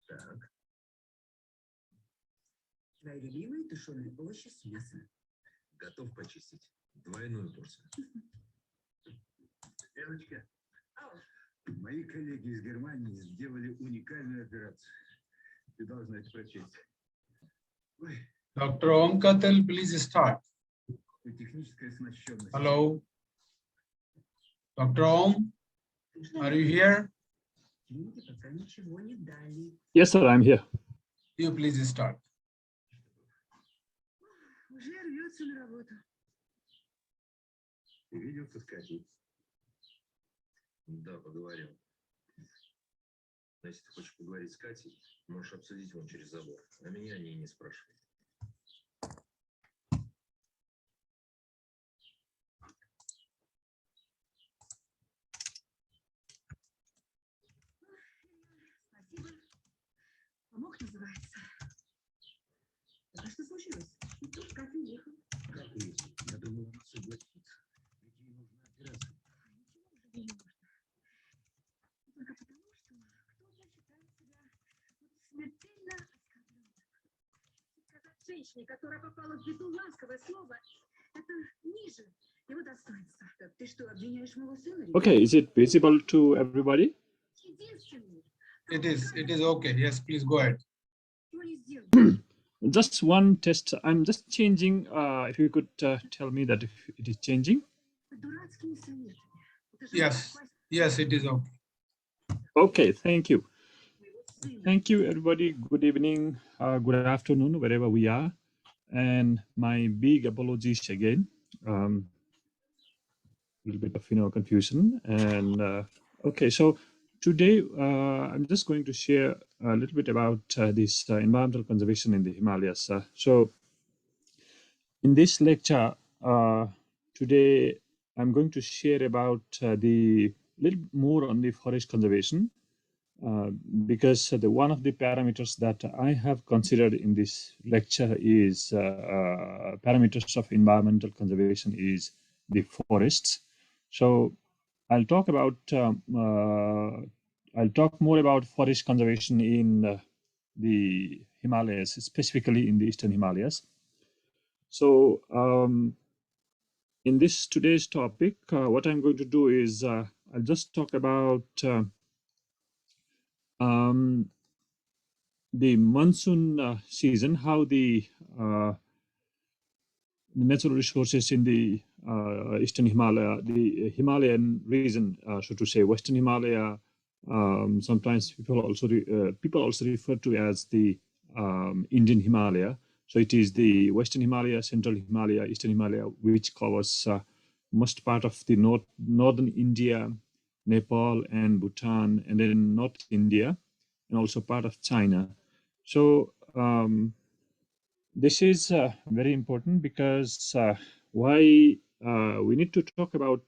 Так. Твои любимые тушеные овощи с мясом. Готов почистить. Двойную порцию. Девочка, мои коллеги из Германии сделали уникальную операцию. Ты должна это прочесть. Dr. Om Katel, please start. Техническая оснащенность. Hello. Dr. Om, are you here? Yes, sir, I'm here. You please start. Уже рвется на работу. Ты виделся с Катей? Да, поговорил. Но если ты хочешь поговорить с Катей, можешь обсудить вон через забор. А меня они и не спрашивают. Спасибо. Помог, называется. А что случилось? Тут Катя уехал. Как уехал? Я думал, она согласится. Ведь ей нужна операция. Ничего уже не нужно. Только потому, что кто-то считает себя смертельно оскорбленным. Сказать женщине, которая попала в беду, ласковое слово, это ниже его достоинства. Так ты что, обвиняешь моего сына? Okay, is it visible to everybody? Единственный. It is okay. Yes, please go ahead. Чего не сделал? Just one test. I'm just changing. If you could tell me that if it is changing. Дурацкими советами. Yes, it is okay. Okay, thank you. Thank you, everybody. Good evening, good afternoon, wherever we are. And my big apologies again. A little bit of confusion. And okay, so today I'm just going to share a little bit about this environmental conservation in the Himalayas. So in this lecture today, I'm going to share about the little more on the forest conservation. Because one of the parameters that I have considered in this lecture is parameters of environmental conservation is the forests. So I'll talk about I'll talk more about forest conservation in the Himalayas, specifically in the Eastern Himalayas. So in this today's topic, what I'm going to do is I'll just talk about the monsoon season, how the natural resources in the Eastern Himalaya, the Himalayan region, so to say, Western Himalaya. Sometimes people also refer to as the Indian Himalaya. So it is the Western Himalaya, Central Himalaya, Eastern Himalaya, which covers most part of the northern India, Nepal and Bhutan, and then North India, and also part of China. So this is very important because why we need to talk about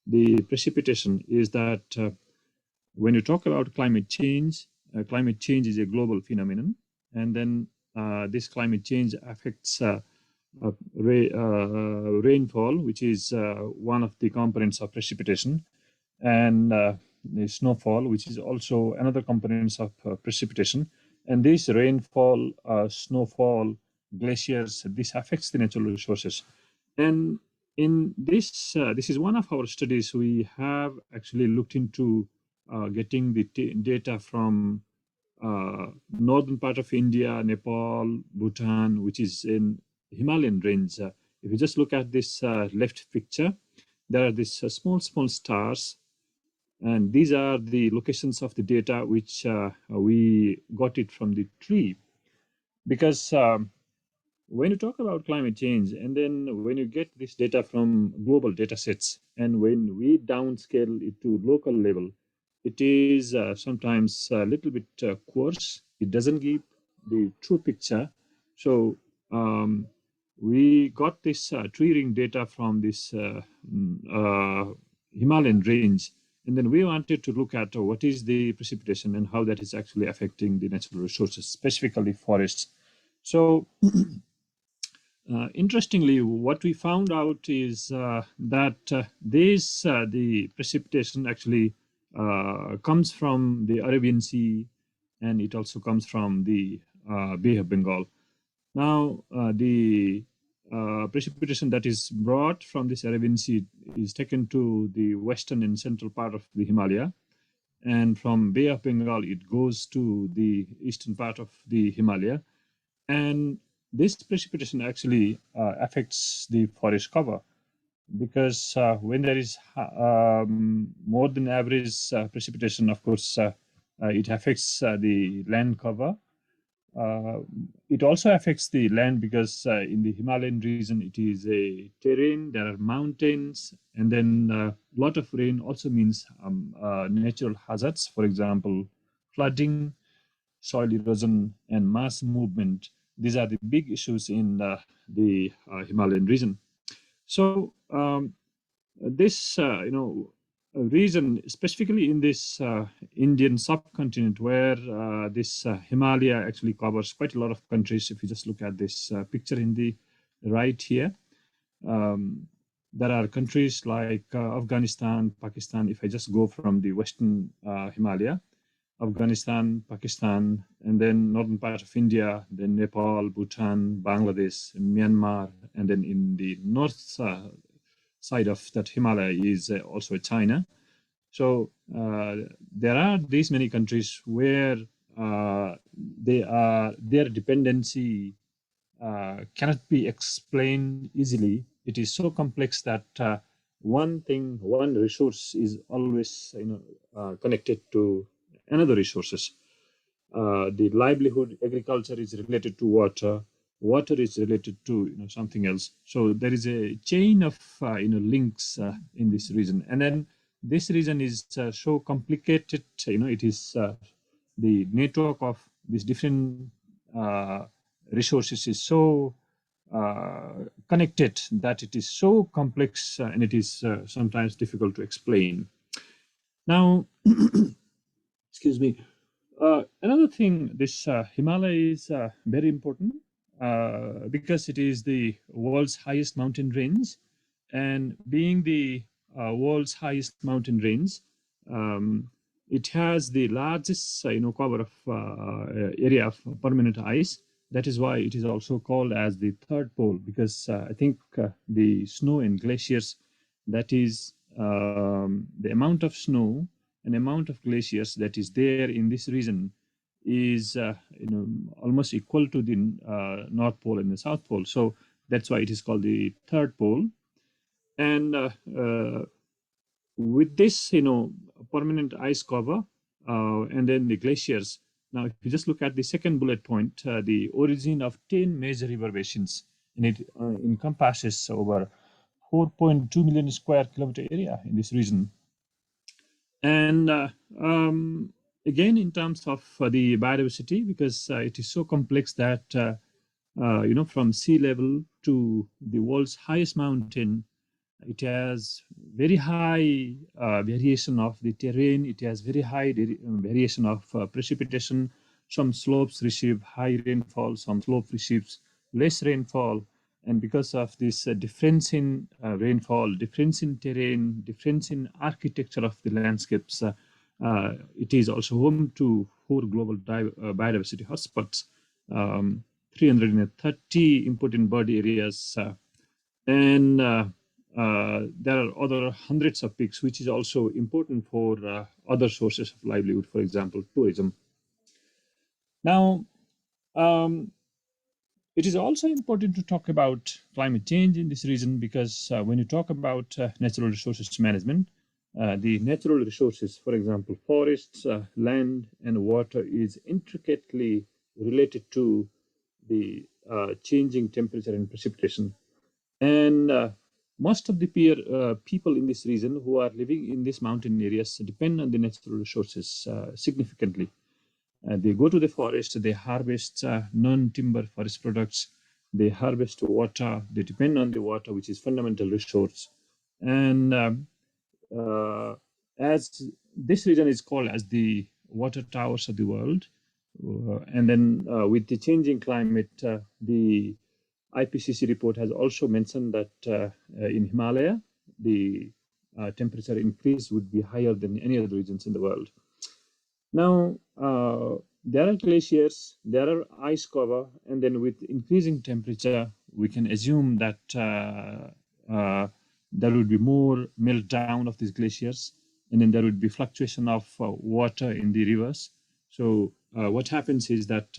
the precipitation is that when you talk about climate change is a global phenomenon, and then this climate change affects rainfall, which is one of the components of precipitation, and the snowfall, which is also another component of precipitation. And this rainfall, snowfall, glaciers, this affects the natural resources. And in this, this is one of our studies. We have actually looked into getting the data from northern part of India, Nepal, Bhutan, which is in Himalayan range. If you just look at this left picture, there are these small stars, and these are the locations of the data which we got it from the tree. Because when you talk about climate change, and then when you get this data from global data sets, and when we downscale it to local level, it is sometimes a little bit coarse. It doesn't give the true picture. So we got this tree ring data from this Himalayan range, and then we wanted to look at what is the precipitation and how that is actually affecting the natural resources, specifically forests. So interestingly, what we found out is that the precipitation actually comes from the Arabian Sea, and it also comes from the Bay of Bengal. Now, the precipitation that is brought from this Arabian Sea is taken to the western and central part of the Himalaya. And from Bay of Bengal, it goes to the eastern part of the Himalaya. And this precipitation actually affects the forest cover, because when there is more than average precipitation, of course, it affects the land cover. It also affects the land because in the Himalayan region, it is a terrain, there are mountains, and then a lot of rain also means natural hazards, for example, flooding, soil erosion, and mass movement. These are the big issues in the Himalayan region. So this, region, specifically in this Indian subcontinent, where this Himalaya actually covers quite a lot of countries. If you just look at this picture in the right here, there are countries like Afghanistan, Pakistan. If I just go from the Western Himalaya, Afghanistan, Pakistan, and then northern part of India, then Nepal, Bhutan, Bangladesh, Myanmar, and then in the north side of that Himalaya is also China. So there are these many countries where their dependency cannot be explained easily. It is so complex that one resource is always connected to another resources. The livelihood, agriculture is related to water. Water is related to something else. So there is a chain of links in this region, and then this region is so complicated. It is the network of these different resources is so connected that it is so complex and it is sometimes difficult to explain. Now, excuse me. Another thing, this Himalaya is very important because it is the world's highest mountain range, and being the world's highest mountain range, it has the largest cover of area of permanent ice. That is why it is also called as the third pole, because I think the snow and glaciers, that is the amount of snow and amount of glaciers that is there in this region is almost equal to the North Pole and the South Pole. So that's why it is called the third pole. And with this permanent ice cover and then the glaciers. Now, if you just look at the second bullet point, the origin of 10 major river basins, and it encompasses over 4.2 million square kilometer area in this region. And again, in terms of the biodiversity, because it is so complex that, from sea level to the world's highest mountain, it has very high variation of the terrain. It has very high variation of precipitation. Some slopes receive high rainfall, some slopes receive less rainfall. And because of this difference in rainfall, difference in terrain, difference in architecture of the landscapes, it is also home to 4 global biodiversity hotspots, 330 important bird areas, and there are other hundreds of peaks, which is also important for other sources of livelihood, for example, tourism. Now, it is also important to talk about climate change in this region, because when you talk about natural resources management, the natural resources, for example, forests, land, and water is intricately related to the changing temperature and precipitation. And most of the people in this region who are living in these mountain areas depend on the natural resources significantly. They go to the forest, they harvest non-timber forest products, they harvest water, they depend on the water, which is fundamental resource. And as this region is called as the water towers of the world, and then with the changing climate, the IPCC report has also mentioned that in Himalaya, the temperature increase would be higher than any other regions in the world. Now, there are glaciers, there are ice cover, and then with increasing temperature, we can assume that there would be more meltdown of these glaciers, and then there would be fluctuation of water in the rivers. So what happens is that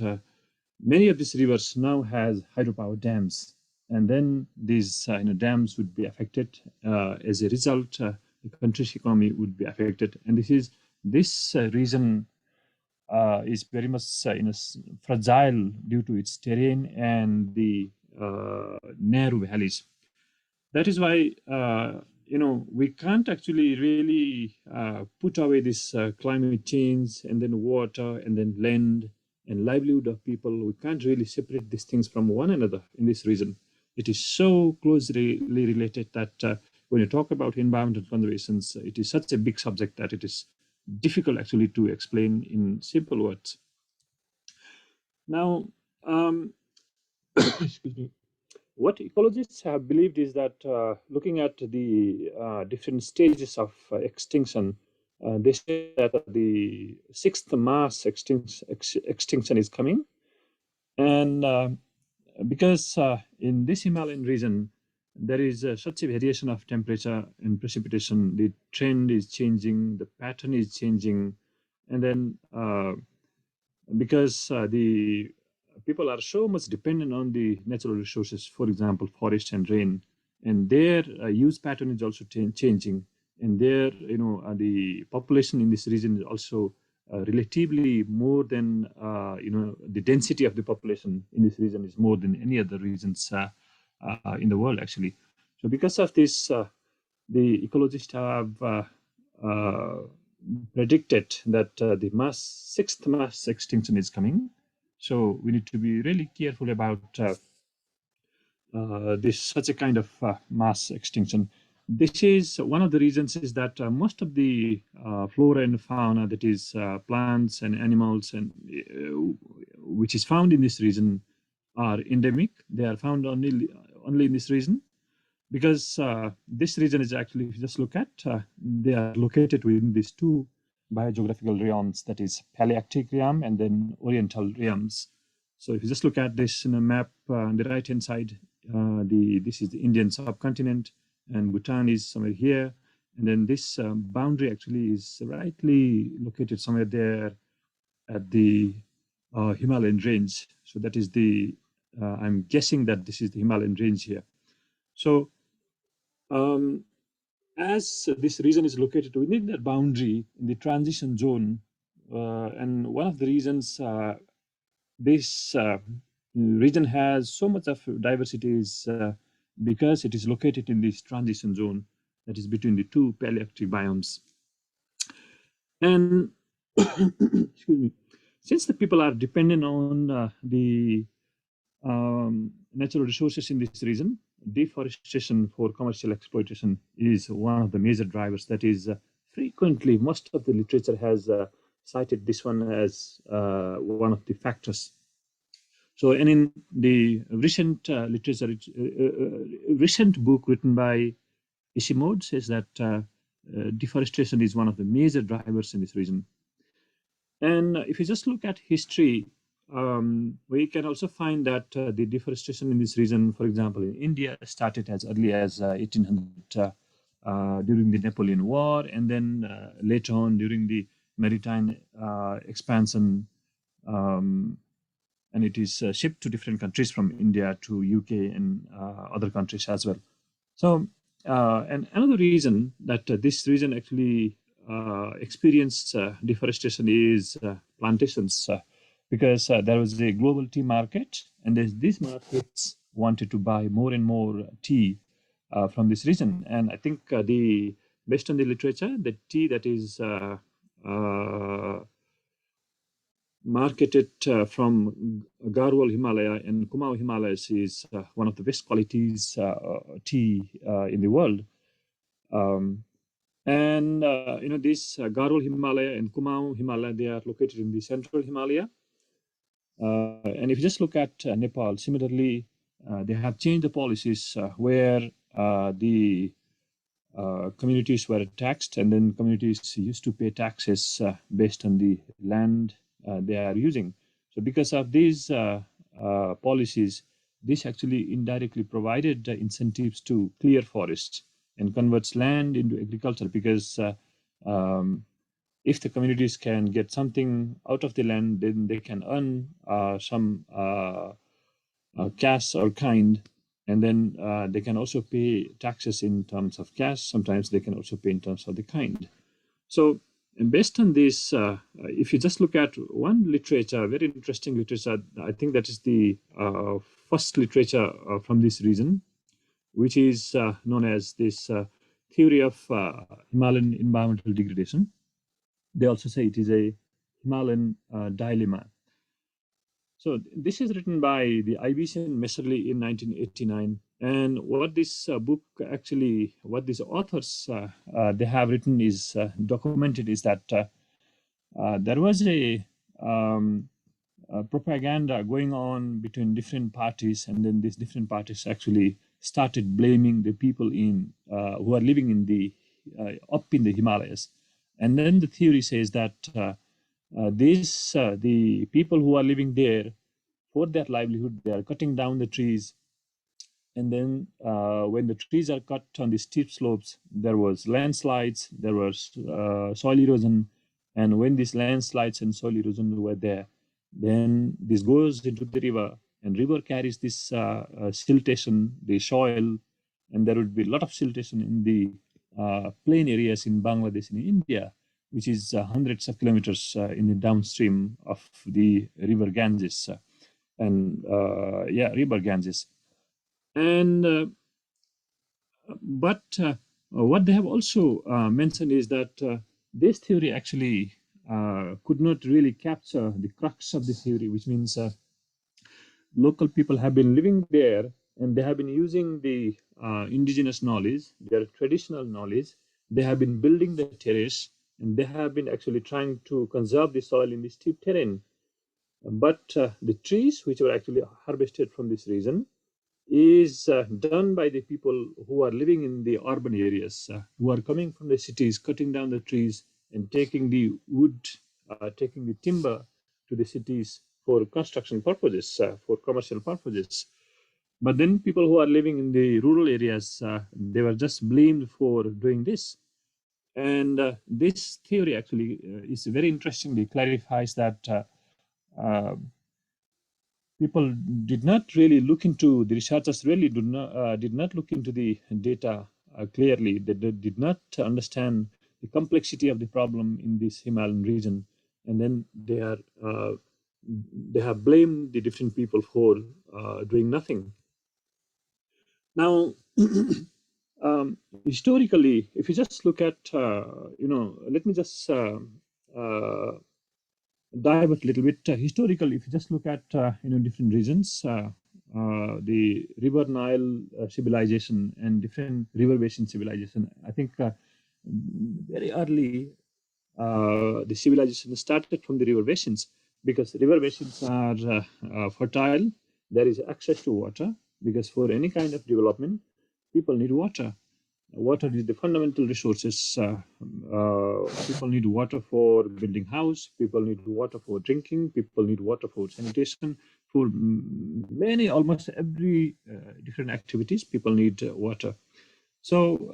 many of these rivers now has hydropower dams, and then these dams would be affected. As a result, the country's economy would be affected, and this region is very much fragile due to its terrain and the narrow valleys. That is why we can't actually really put away this climate change and then water and then land and livelihood of people. We can't really separate these things from one another in this region. It is so closely related that when you talk about environmental conservation, it is such a big subject that it is difficult actually to explain in simple words. Now, excuse me. What ecologists have believed is that looking at the different stages of extinction, they say that the sixth mass extinction is coming. And because in this Himalayan region, there is such a variation of temperature and precipitation, the trend is changing, the pattern is changing. And then because the people are so much dependent on the natural resources, for example, forest and rain, and their use pattern is also changing. And their, the population in this region is also relatively more than, the density of the population in this region is more than any other regions in the world, actually. So because of this, the ecologists have predicted that the sixth mass extinction is coming. So we need to be really careful about this such a kind of mass extinction. This is one of the reasons is that most of the flora and fauna, that is plants and animals, and which is found in this region, are endemic. They are found only in this region, because this region is actually, if you just look at, they are located within these two biogeographical realms, that is Palearctic realm and then Oriental realms. So if you just look at this in a map on the right hand side, this is the Indian subcontinent, and Bhutan is somewhere here, and then this boundary actually is rightly located somewhere there at the Himalayan range. So that is the I'm guessing that this is the Himalayan range here. So as this region is located within that boundary in the transition zone, and one of the reasons this region has so much of diversity is because it is located in this transition zone that is between the two Palearctic biomes. And excuse me, since the people are dependent on the natural resources in this region, deforestation for commercial exploitation is one of the major drivers. That is frequently, most of the literature has cited this one as one of the factors. So, and in the recent literature, recent book written by Ishimode says that deforestation is one of the major drivers in this region. And if you just look at history, we can also find that the deforestation in this region, for example, in India, started as early as 1800 during the Napoleon War, and then later on during the maritime expansion, and it is shipped to different countries from India to UK and other countries as well. So, and another reason that this region actually experienced deforestation is plantations. Because there was a global tea market, and these markets wanted to buy more and more tea from this region. And I think based on the literature, the tea that is marketed from Garhwal Himalaya and Kumaon Himalayas is one of the best qualities tea in the world. And this Garhwal Himalaya and Kumaon Himalaya, they are located in the central Himalaya. And if you just look at Nepal, similarly, they have changed the policies where the communities were taxed, and then communities used to pay taxes based on the land they are using. So because of these policies, this actually indirectly provided incentives to clear forests and converts land into agriculture, because if the communities can get something out of the land, then they can earn some cash or kind, and then they can also pay taxes in terms of cash. Sometimes they can also pay in terms of the kind. So, and based on this, if you just look at one literature, very interesting literature, I think that is the first literature from this region, which is known as this theory of Himalayan environmental degradation. They also say it is a Himalayan dilemma. So this is written by the IBC and Messerly in 1989. And what this book actually, what these authors they have written is documented is that there was a propaganda going on between different parties, and then these different parties actually started blaming the people in who are living in the up in the Himalayas. And then the theory says that the people who are living there, for their livelihood, they are cutting down the trees. And then when the trees are cut on the steep slopes, there was landslides, there was soil erosion. And when these landslides and soil erosion were there, then this goes into the river, and river carries this siltation, the soil, and there would be a lot of siltation in the plain areas in Bangladesh and India, which is hundreds of kilometers in the downstream of the river Ganges. River Ganges. And but what they have also mentioned is that this theory actually could not really capture the crux of the theory, which means local people have been living there, and they have been using the indigenous knowledge, their traditional knowledge. They have been building the terrace, and they have been actually trying to conserve the soil in the steep terrain. But the trees which were actually harvested from this region is done by the people who are living in the urban areas, who are coming from the cities, cutting down the trees and taking the wood, taking the timber to the cities for construction purposes, for commercial purposes. But then people who are living in the rural areas, they were just blamed for doing this. And this theory actually is very interestingly clarifies that people did not really look into, the researchers really did not look into the data clearly. They did not understand the complexity of the problem in this Himalayan region, and then they have blamed the different people for doing nothing. Now, historically, if you just look at, let me just dive a little bit historically. If you just look at different regions, the River Nile civilization and different river basin civilization, I think very early the civilization started from the river basins, because river basins are fertile. There is access to water, because for any kind of development, people need water. Water is the fundamental resources. People need water for building house. People need water for drinking. People need water for sanitation. For many, almost every different activities, people need water. So,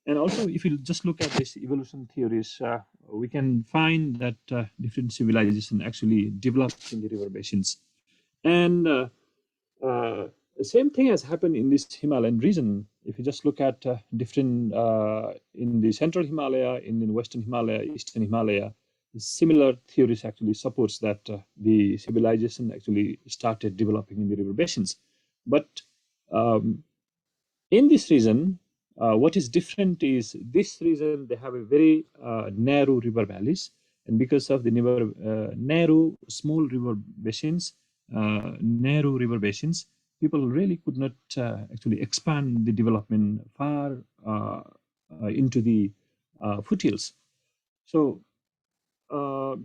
and also, if you just look at this evolution theories, we can find that different civilization actually developed in the river basins. And the same thing has happened in this Himalayan region. If you just look at different in the central Himalaya, in the western Himalaya, eastern Himalaya, similar theories actually supports that the civilization actually started developing in the river basins. But in this region, what is different is this region, they have a very narrow river valleys, and because of the narrow, small river basins, people really could not actually expand the development far into the foothills. So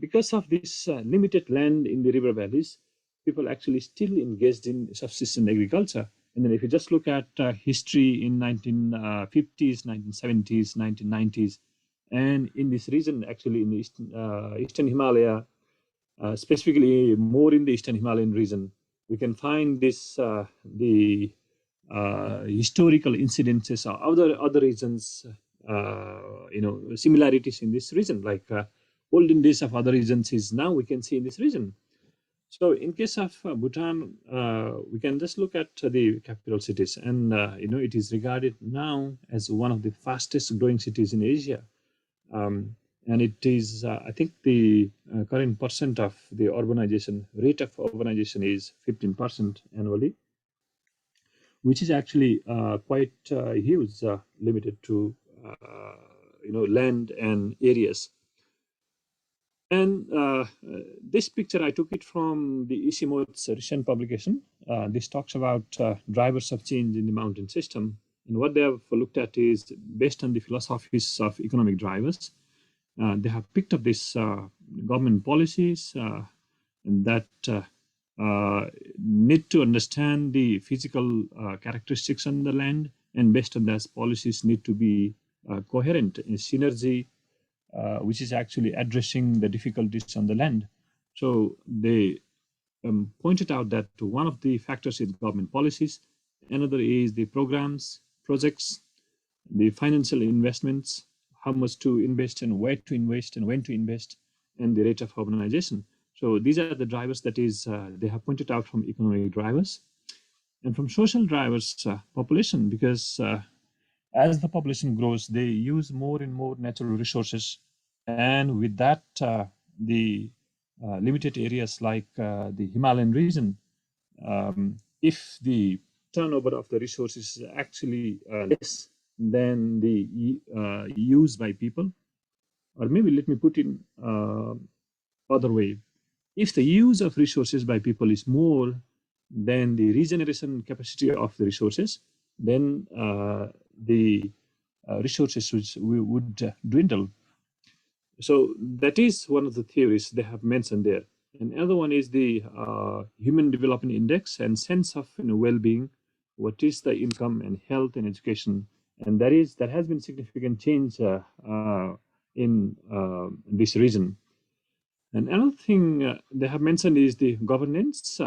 because of this limited land in the river valleys, people actually still engaged in subsistence agriculture. And then if you just look at history in 1950s, 1970s, 1990s, and in this region, actually in the eastern Himalaya, specifically more in the Eastern Himalayan region. We can find this the historical incidences or other regions, similarities in this region, like olden days of other regions is now we can see in this region. So in case of Bhutan, we can just look at the capital cities, and it is regarded now as one of the fastest growing cities in Asia. And it is, I think, the current percent of the urbanization rate of urbanization is 15% annually, which is actually quite huge, limited to land and areas. And this picture, I took it from the Ishimoto's recent publication. This talks about drivers of change in the mountain system. And what they have looked at is based on the philosophies of economic drivers. They have picked up these government policies that need to understand the physical characteristics on the land, and based on those policies need to be coherent in synergy, which is actually addressing the difficulties on the land. So they pointed out that one of the factors is government policies, another is the programs, projects, the financial investments, how much to invest and where to invest and when to invest, and the rate of urbanization. So these are the drivers that is they have pointed out from economic drivers. And from social drivers, population, because as the population grows, they use more and more natural resources. And with that, the limited areas like the Himalayan region, if the turnover of the resources is actually less than the use by people, or maybe let me put in other way. If the use of resources by people is more than the regeneration capacity of the resources, then the resources would dwindle. So that is one of the theories they have mentioned there. And another one is the Human Development Index and sense of well-being. What is the income and health and education? And there has been significant change in this region. And another thing they have mentioned is the governance.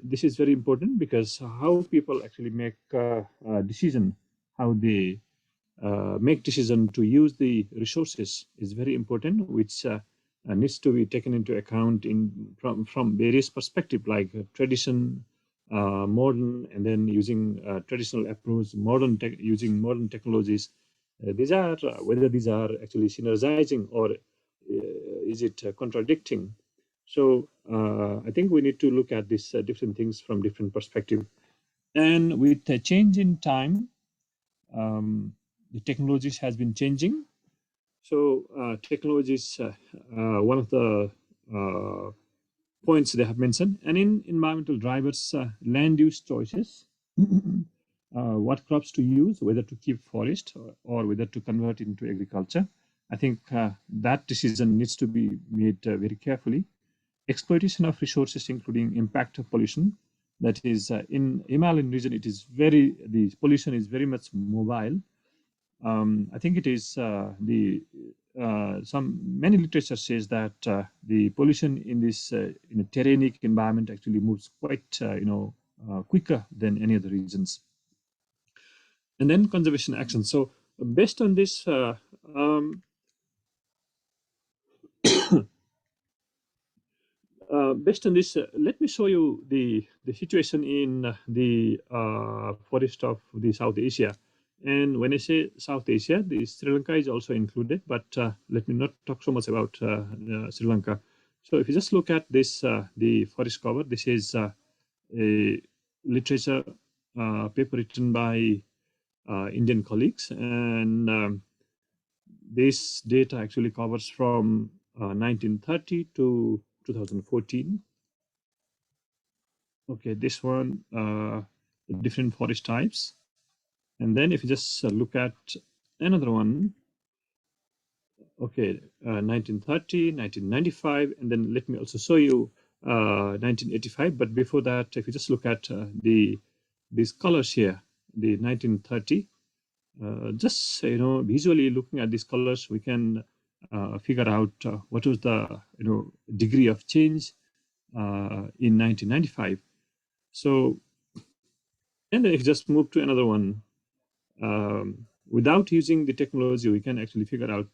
This is very important because how people actually make a decision, how they make decision to use the resources is very important, which needs to be taken into account from various perspectives, like tradition, modern, and then using traditional approach, using modern technologies. These are whether these are actually synergizing or is it contradicting. So I think we need to look at these different things from different perspectives. And with the change in time, the technologies has been changing. So technologies, one of the points they have mentioned. And in environmental drivers, land use choices, what crops to use, whether to keep forest or whether to convert into agriculture. I think that decision needs to be made very carefully. Exploitation of resources, including impact of pollution. That is, in Himalayan region, the pollution is very much mobile. I think it is many literature says that the pollution in this in a terranic environment actually moves quite quicker than any other regions. And then conservation action. So based on this, let me show you the situation in the forest of the South Asia. And when I say South Asia, the Sri Lanka is also included, but let me not talk so much about Sri Lanka. So if you just look at this, the forest cover, this is a literature paper written by Indian colleagues, and this data actually covers from 1930 to 2014. Okay, this one, different forest types. And then if you just look at another one, okay, 1930, 1995, and then let me also show you 1985. But before that, if you just look at these colors here, the 1930, just visually looking at these colors, we can figure out what was the degree of change in 1995. So, and then if you just move to another one, without using the technology, we can actually figure out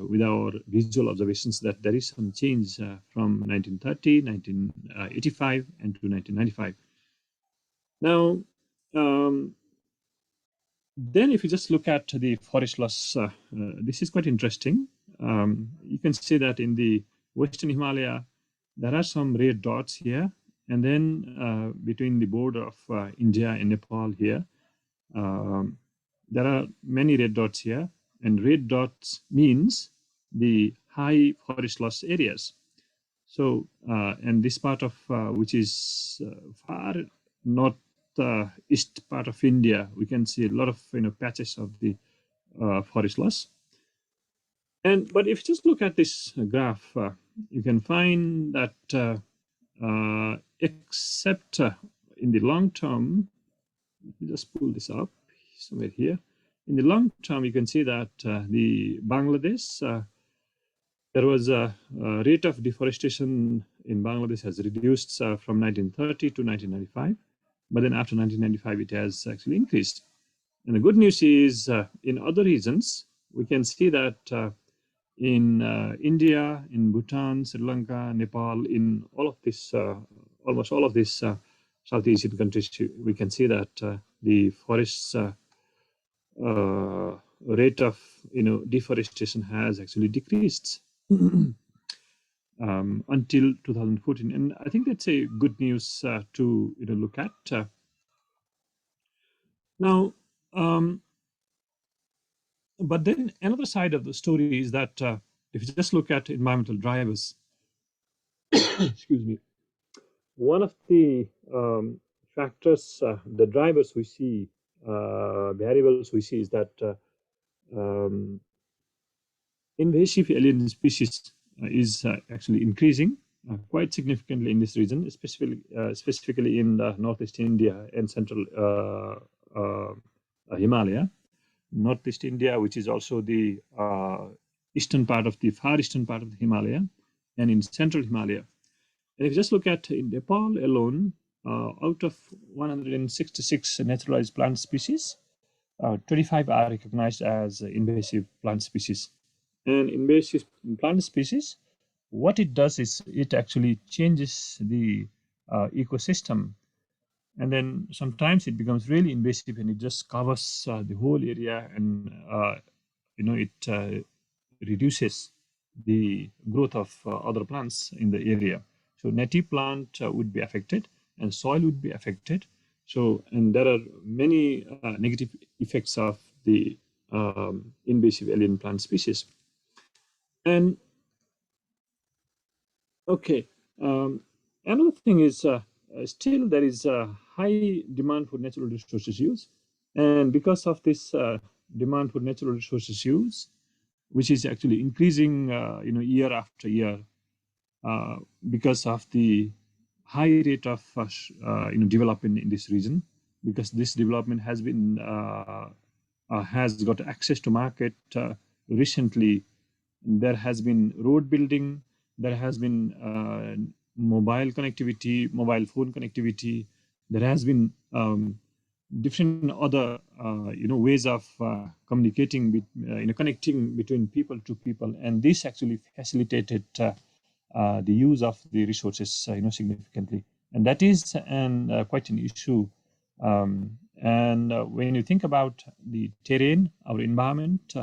with our visual observations that there is some change from 1930, 1985, and to 1995. Now, then if you just look at the forest loss, this is quite interesting. You can see that in the Western Himalaya, there are some red dots here. And then between the border of India and Nepal here, there are many red dots here. And red dots means the high forest loss areas. So, and this part of which is far north east part of India, we can see a lot of patches of the forest loss. But if you just look at this graph, you can find that except in the long term, let me just pull this up somewhere here. In the long term, you can see that the Bangladesh, there was a rate of deforestation in Bangladesh has reduced from 1930 to 1995. But then after 1995, it has actually increased. And the good news is in other regions, we can see that in India, in Bhutan, Sri Lanka, Nepal, in all of this, almost all of these South Asian countries, we can see that the forests rate of deforestation has actually decreased until 2014, and I think that's a good news to look at. Now, but then another side of the story is that if you just look at environmental drivers, excuse me, one of the factors, the drivers we see, variables we see is that invasive alien species is actually increasing quite significantly in this region, specifically in northeast India and central Himalaya. Northeast India, which is also the eastern part of the far eastern part of the Himalaya, and in central Himalaya. And if you just look at in Nepal alone, out of 166 naturalized plant species, 25 are recognized as invasive plant species. And invasive plant species, what it does is it actually changes the ecosystem. And then sometimes it becomes really invasive and it just covers the whole area, and it reduces the growth of other plants in the area. So native plant would be affected and soil would be affected. So, and there are many negative effects of the invasive alien plant species. And okay, another thing is still there is a high demand for natural resources use. And because of this demand for natural resources use, which is actually increasing year after year, because of the high rate of development in this region, because this development has been has got access to market recently. There has been road building, there has been mobile connectivity, mobile phone connectivity, there has been different other ways of communicating, connecting between people to people, and this actually facilitated the use of the resources significantly, and that is quite an issue. And when you think about the terrain, our environment,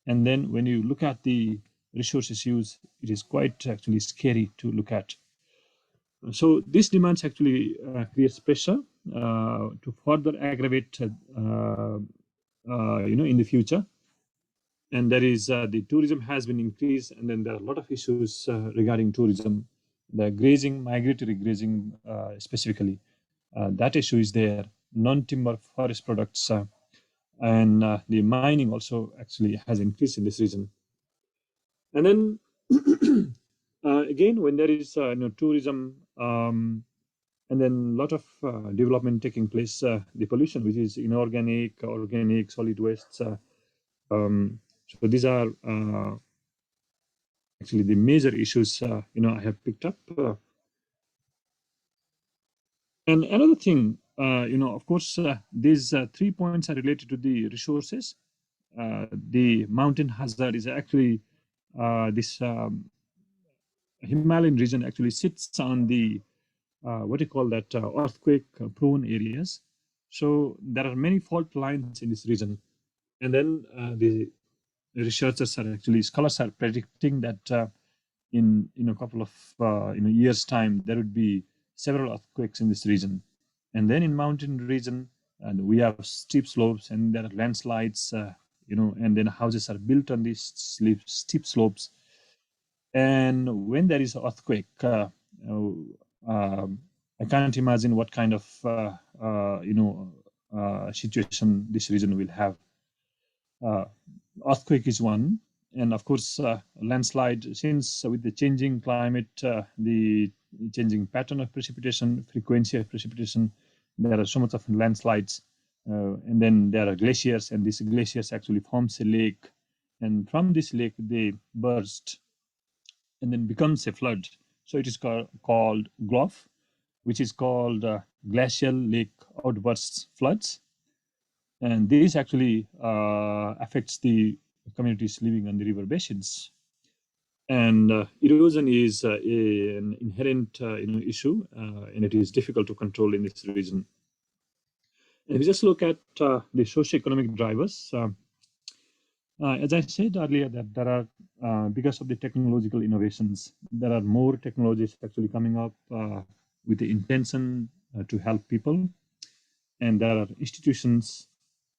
and then when you look at the resources use, it is quite actually scary to look at. So this demands actually creates pressure to further aggravate, in the future. And there is the tourism has been increased, and then there are a lot of issues regarding tourism, the grazing, migratory grazing specifically. That issue is there. Non-timber forest products and the mining also actually has increased in this region. And then again, when there is tourism and then a lot of development taking place, the pollution, which is inorganic, organic, solid wastes. So these are actually the major issues I have picked up. And another thing, of course, these 3 points are related to the resources. The mountain hazard is actually this Himalayan region actually sits on the what do you call that earthquake prone areas. So there are many fault lines in this region, and then the researchers are actually scholars are predicting that in a couple of years time there would be several earthquakes in this region, and then in mountain region and we have steep slopes and there are landslides, and then houses are built on these steep slopes, and when there is an earthquake, I can't imagine what kind of situation this region will have. Earthquake is one, and of course landslide. Since with the changing climate, the changing pattern of precipitation, frequency of precipitation, there are so much of landslides, and then there are glaciers, and these glaciers actually forms a lake, and from this lake they burst and then becomes a flood. So it is called GLOF, which is called glacial lake outbursts floods. And this actually affects the communities living on the river basins. And erosion is an inherent issue, and it is difficult to control in this region. And if we just look at the socioeconomic drivers, as I said earlier, that there are, because of the technological innovations, there are more technologies actually coming up with the intention to help people. And there are institutions,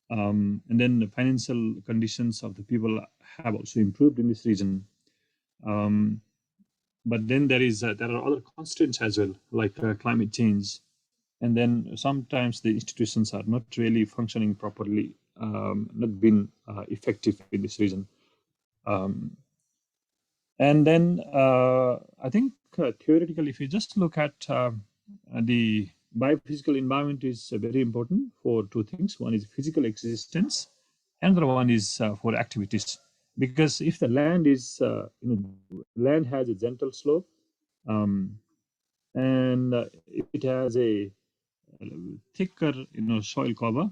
and then the financial conditions of the people have also improved in this region. But then there are other constraints as well, like climate change. And then sometimes the institutions are not really functioning properly, not been effective in this region. And then I think theoretically, if you just look at the biophysical environment is very important for two things. One is physical existence, another one is for activities. Because if the land is, land has a gentle slope, and if it has a thicker, soil cover,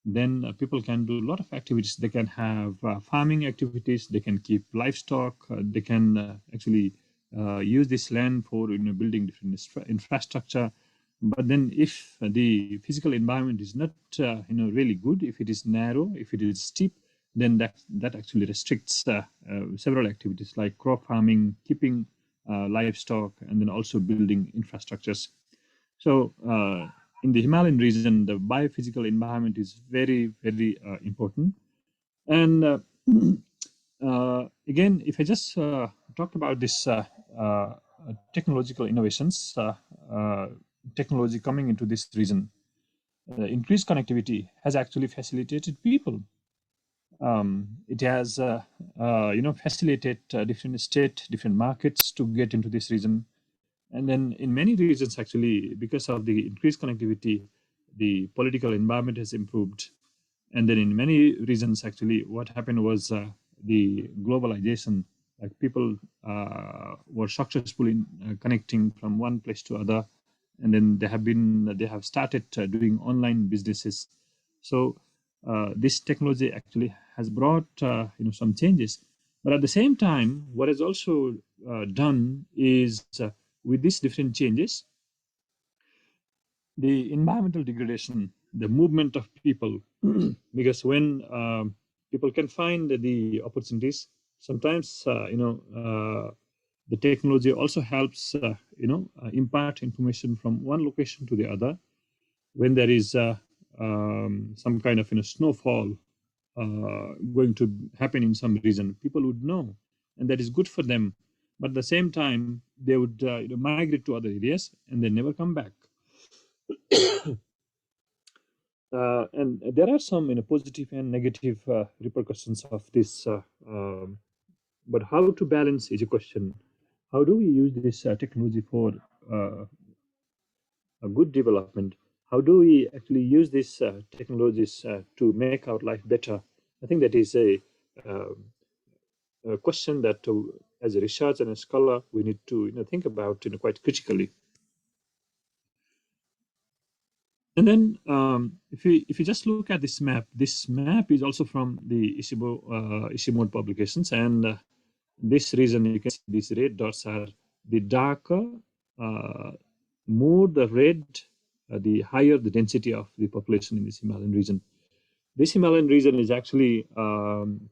then people can do a lot of activities. They can have farming activities. They can keep livestock. They can actually use this land for building different infrastructure. But then, if the physical environment is not really good, if it is narrow, if it is steep, then that actually restricts several activities like crop farming, keeping livestock, and then also building infrastructures. So in the Himalayan region, the biophysical environment is very, very important. And again, if I just talk about this technological innovations, technology coming into this region, increased connectivity has actually facilitated people. It has, facilitated different state, different markets to get into this region. And then in many regions, actually, because of the increased connectivity, the political environment has improved. And then in many regions, actually, what happened was the globalization, like people were successful in connecting from one place to other. And then they have started doing online businesses. So this technology actually has brought, some changes. But at the same time, what has also done is with these different changes, the environmental degradation, the movement of people, because when people can find the opportunities, sometimes the technology also helps impart information from one location to the other. When there is some kind of snowfall going to happen in some region, people would know, and that is good for them. But at the same time, they would migrate to other areas and they never come back. And there are some positive and negative repercussions of this. But how to balance is a question. How do we use this technology for a good development? How do we actually use these technologies to make our life better? I think that is a question that as a researcher and a scholar, we need to think about quite critically. And then if you just look at this map is also from the Ishimode publications, and this region, you can see these red dots are the darker, more the red, the higher the density of the population in this Himalayan region. This Himalayan region is actually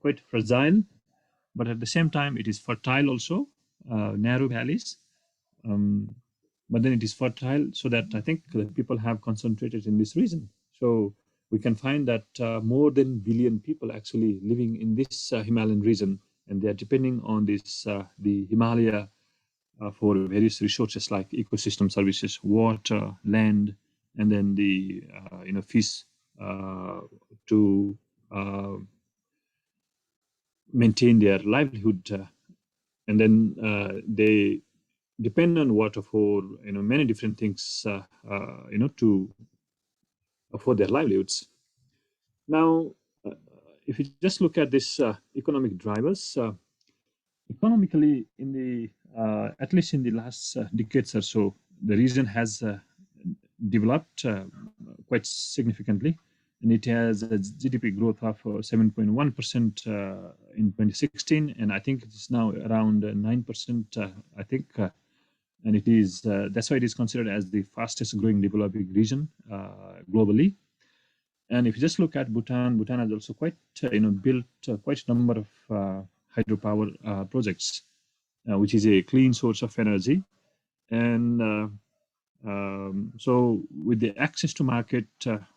quite fragile, but at the same time, it is fertile also, narrow valleys. But then it is fertile, so that I think the people have concentrated in this region. So we can find that more than billion people actually living in this Himalayan region, and they are depending on this the Himalaya for various resources like ecosystem services, water, land, and then the fish to maintain their livelihood, and then they depend on water for many different things to for their livelihoods. Now, if you just look at this economic drivers, economically in the at least in the last decades or so, the region has developed quite significantly, and it has a GDP growth of 7.1% in 2016, and I think it is now around 9%. I think. And it is that's why it is considered as the fastest growing developing region globally. And if you just look at Bhutan, Bhutan has also quite built quite a number of hydropower projects, which is a clean source of energy. And so with the access to market,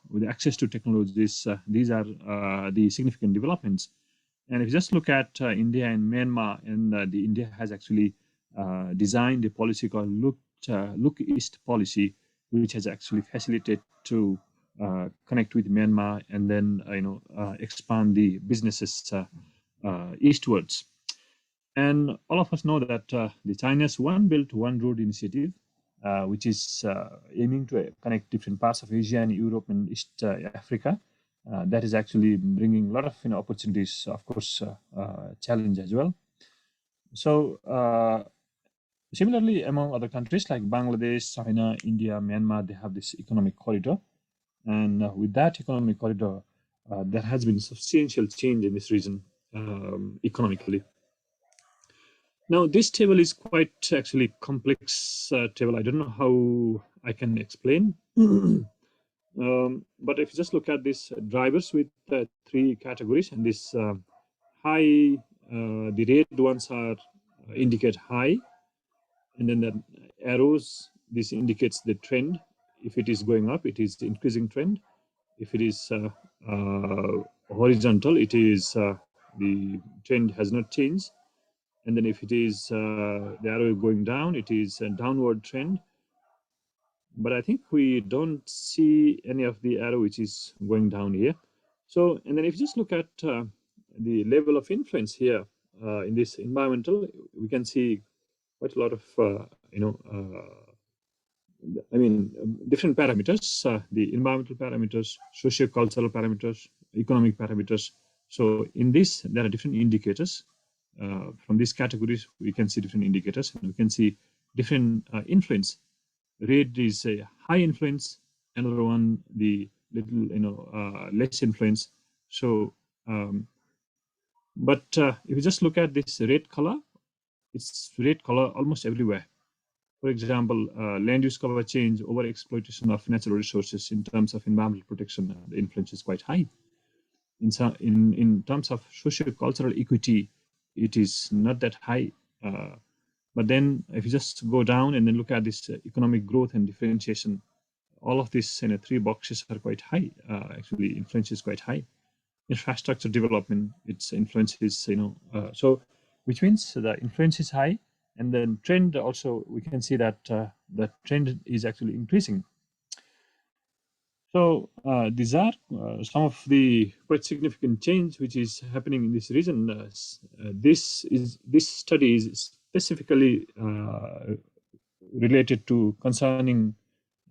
with the access to technologies, these are the significant developments. And if you just look at India and Myanmar, and the India has actually designed a policy called Look East policy, which has actually facilitated to connect with Myanmar and then expand the businesses eastwards. And all of us know that the China's One Belt One Road initiative, which is aiming to connect different parts of Asia and Europe and East Africa, that is actually bringing a lot of opportunities, of course, challenge as well. So similarly, among other countries like Bangladesh, China, India, Myanmar, they have this economic corridor. And with that economic corridor, there has been substantial change in this region economically. Now, this table is quite actually complex table. I don't know how I can explain. But if you just look at these drivers with three categories, and this high, the red ones are indicate high, and then the arrows, this indicates the trend. If it is going up, it is the increasing trend. If it is horizontal, it is the trend has not changed. And then if it is the arrow going down, it is a downward trend. But I think we don't see any of the arrow which is going down here. So, and then if you just look at the level of influence here in this environmental, we can see quite a lot of, different parameters, the environmental parameters, socio-cultural parameters, economic parameters. So in this, there are different indicators. From these categories, we can see different indicators, and we can see different influence. Red is a high influence, another one the little less influence. So but if you just look at this red color, it's red color almost everywhere. For example, land use cover change, over exploitation of natural resources in terms of environmental protection, the influence is quite high. In terms of socio-cultural equity, it is not that high. But then if you just go down and then look at this economic growth and differentiation, all of these three boxes are quite high. Actually, influence is quite high. Infrastructure development, its influence is, so which means the influence is high. And then trend also, we can see that the trend is actually increasing. So these are some of the quite significant change which is happening in this region. This study is specifically related to concerning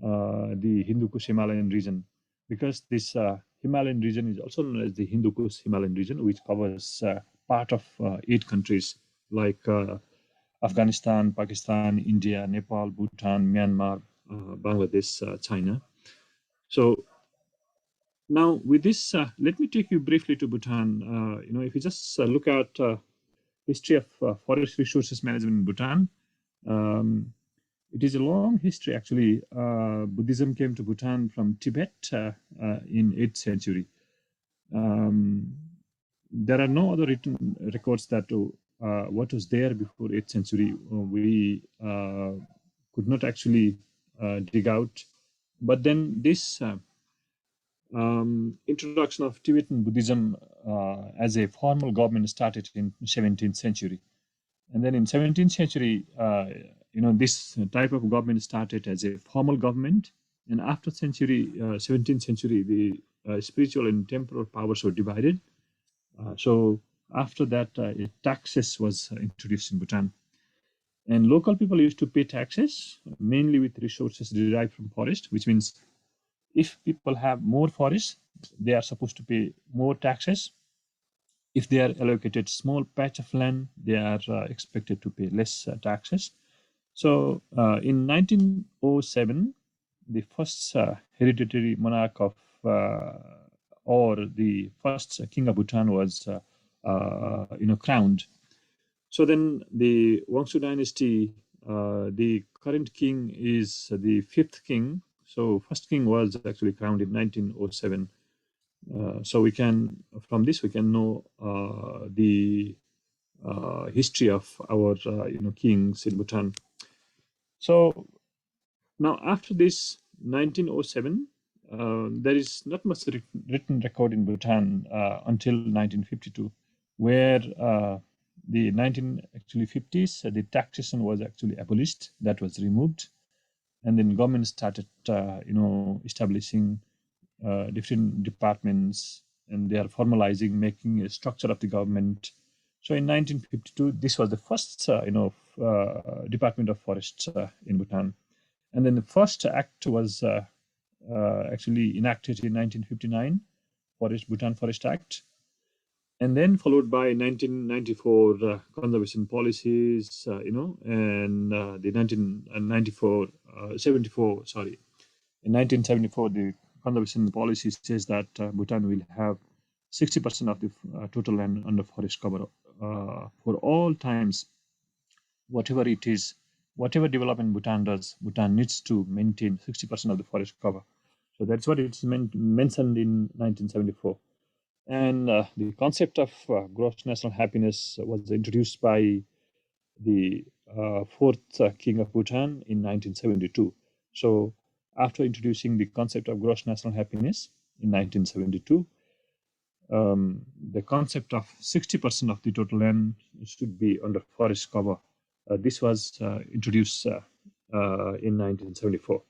the Hindu Kush Himalayan region, because this Himalayan region is also known as the Hindu Kush Himalayan region, which covers part of 8 countries like Afghanistan, Pakistan, India, Nepal, Bhutan, Myanmar, Bangladesh, China. So now with this, let me take you briefly to Bhutan. If you just look at history of forest resources management in Bhutan, it is a long history actually. Buddhism came to Bhutan from Tibet in 8th century. There are no other written records that what was there before 8th century. We could not actually dig out. But then this introduction of Tibetan Buddhism as a formal government started in 17th century. And then in 17th century, this type of government started as a formal government. And after 17th century, the spiritual and temporal powers were divided. So after that, taxes was introduced in Bhutan. And local people used to pay taxes, mainly with resources derived from forest, which means if people have more forests, they are supposed to pay more taxes. If they are allocated small patch of land, they are expected to pay less taxes. So in 1907, the first hereditary monarch of, or the first king of Bhutan was, crowned. So then the Wangsu dynasty, the current king is the 5th king. So first king was actually crowned in 1907. So we can, from this, we can know the history of our, kings in Bhutan. So now after this 1907, there is not much written record in Bhutan until 1952, where the 1950s, the taxation was actually abolished, that was removed. And then government started, establishing different departments, and they are formalizing, making a structure of the government. So in 1952, this was the first, Department of Forests in Bhutan. And then the first act was actually enacted in 1959, Bhutan Forest Act. And then followed by 1994 conservation policies, and the 74, sorry. In 1974, the conservation policy says that Bhutan will have 60% of the total land under forest cover for all times. Whatever it is, whatever development Bhutan does, Bhutan needs to maintain 60% of the forest cover. So that's what it's mentioned in 1974. And the concept of gross national happiness was introduced by the 4th king of Bhutan in 1972. So after introducing the concept of gross national happiness in 1972, the concept of 60% of the total land should be under forest cover. This was introduced in 1974.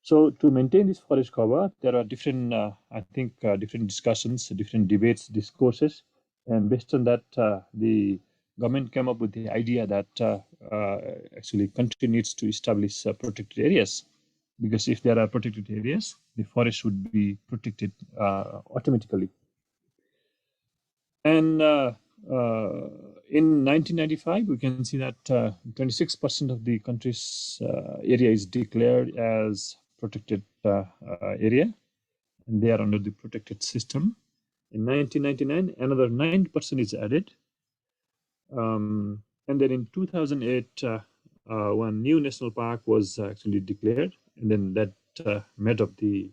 So to maintain this forest cover, there are different, different discussions, different debates, discourses, and based on that, the government came up with the idea that actually country needs to establish protected areas, because if there are protected areas, the forest would be protected automatically. And in 1995, we can see that 26% of the country's area is declared as protected area, and they are under the protected system. In 1999, another 9% is added. And then in 2008, one new national park was actually declared, and then that made up the,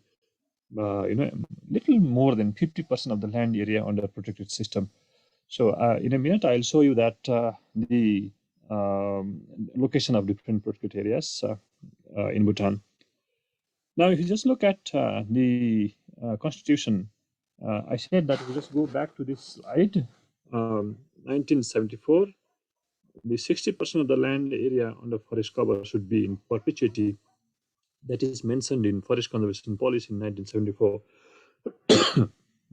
little more than 50% of the land area under protected system. So in a minute, I'll show you that the location of different protected areas in Bhutan. Now, if you just look at the constitution, I said that we just go back to this slide, 1974, the 60% of the land area under forest cover should be in perpetuity. That is mentioned in Forest Conservation Policy in 1974.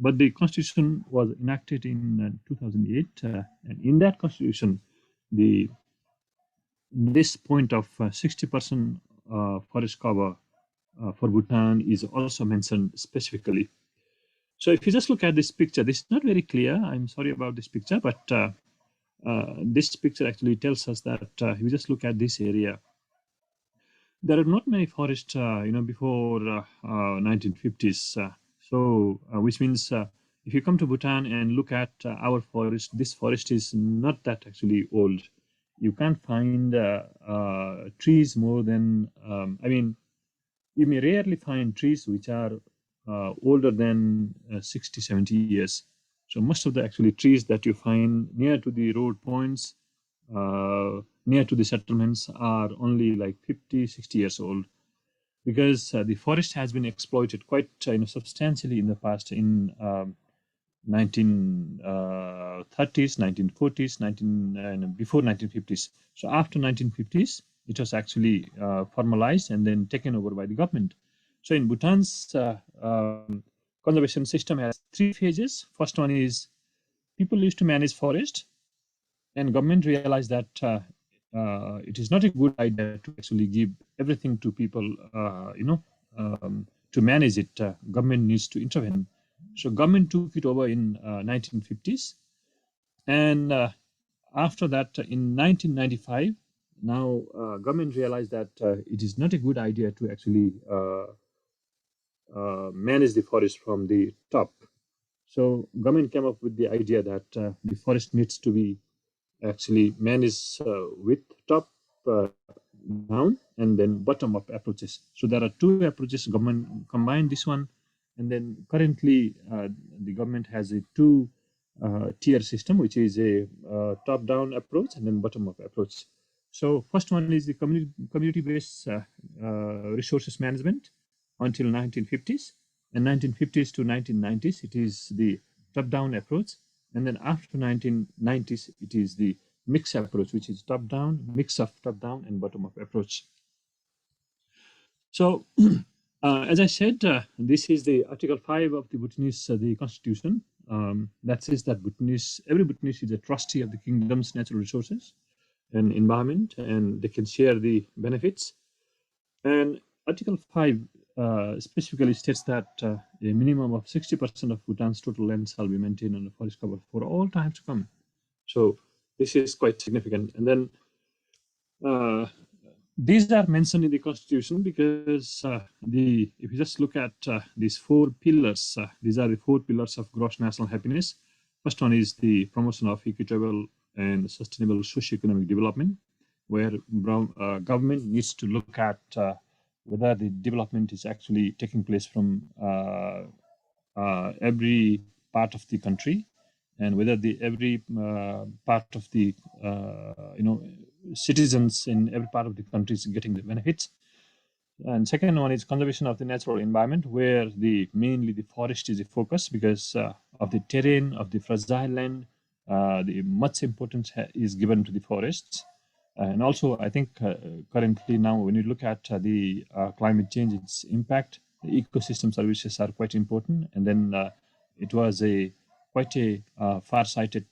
But the constitution was enacted in 2008, and in that constitution, this point of 60% forest cover for Bhutan is also mentioned specifically. So if you just look at this picture, this is not very clear. I'm sorry about this picture, but this picture actually tells us that if you just look at this area, there are not many forests, before 1950s. Which means if you come to Bhutan and look at our forest, this forest is not that actually old. You can't find trees more than, you may rarely find trees which are older than 60, 70 years. So most of the actually trees that you find near to the road points, near to the settlements are only like 50, 60 years old, because the forest has been exploited quite substantially in the past in 1930s, 1940s, before 1950s. So after 1950s, it was actually formalized and then taken over by the government. So in Bhutan's conservation system has 3 phases. First one is people used to manage forest, and government realized that it is not a good idea to actually give everything to people, to manage it. Government needs to intervene. So government took it over in 1950s. And after that, in 1995, now government realized that it is not a good idea to actually manage the forest from the top. So government came up with the idea that the forest needs to be actually managed with top down and then bottom up approaches. So there are 2 approaches. Government combined this one, and then currently the government has a 2 tier system, which is a top down approach and then bottom up approach. So first one is the community based resources management until 1950s, and 1950s to 1990s it is the top down approach, and then after 1990s it is the mix approach, which is top down, mix of top down and bottom up approach. So as I said, this is the Article 5 of the Bhutanese the Constitution. That says that every Bhutanese is a trustee of the kingdom's natural resources and environment, and they can share the benefits. And Article 5 specifically states that a minimum of 60% of Bhutan's total land shall be maintained under forest cover for all time to come. So this is quite significant. And then these are mentioned in the Constitution because if you just look at these 4 pillars, these are the 4 pillars of gross national happiness. First one is the promotion of equitable and sustainable socio-economic development, where government needs to look at whether the development is actually taking place from every part of the country, and whether every part of the citizens in every part of the country is getting the benefits. And second one is conservation of the natural environment, where mainly the forest is a focus because of the terrain of the fragile land. The much importance is given to the forests. And also, I think currently now, when you look at the climate change, its impact, the ecosystem services are quite important. And then it was quite a far-sighted,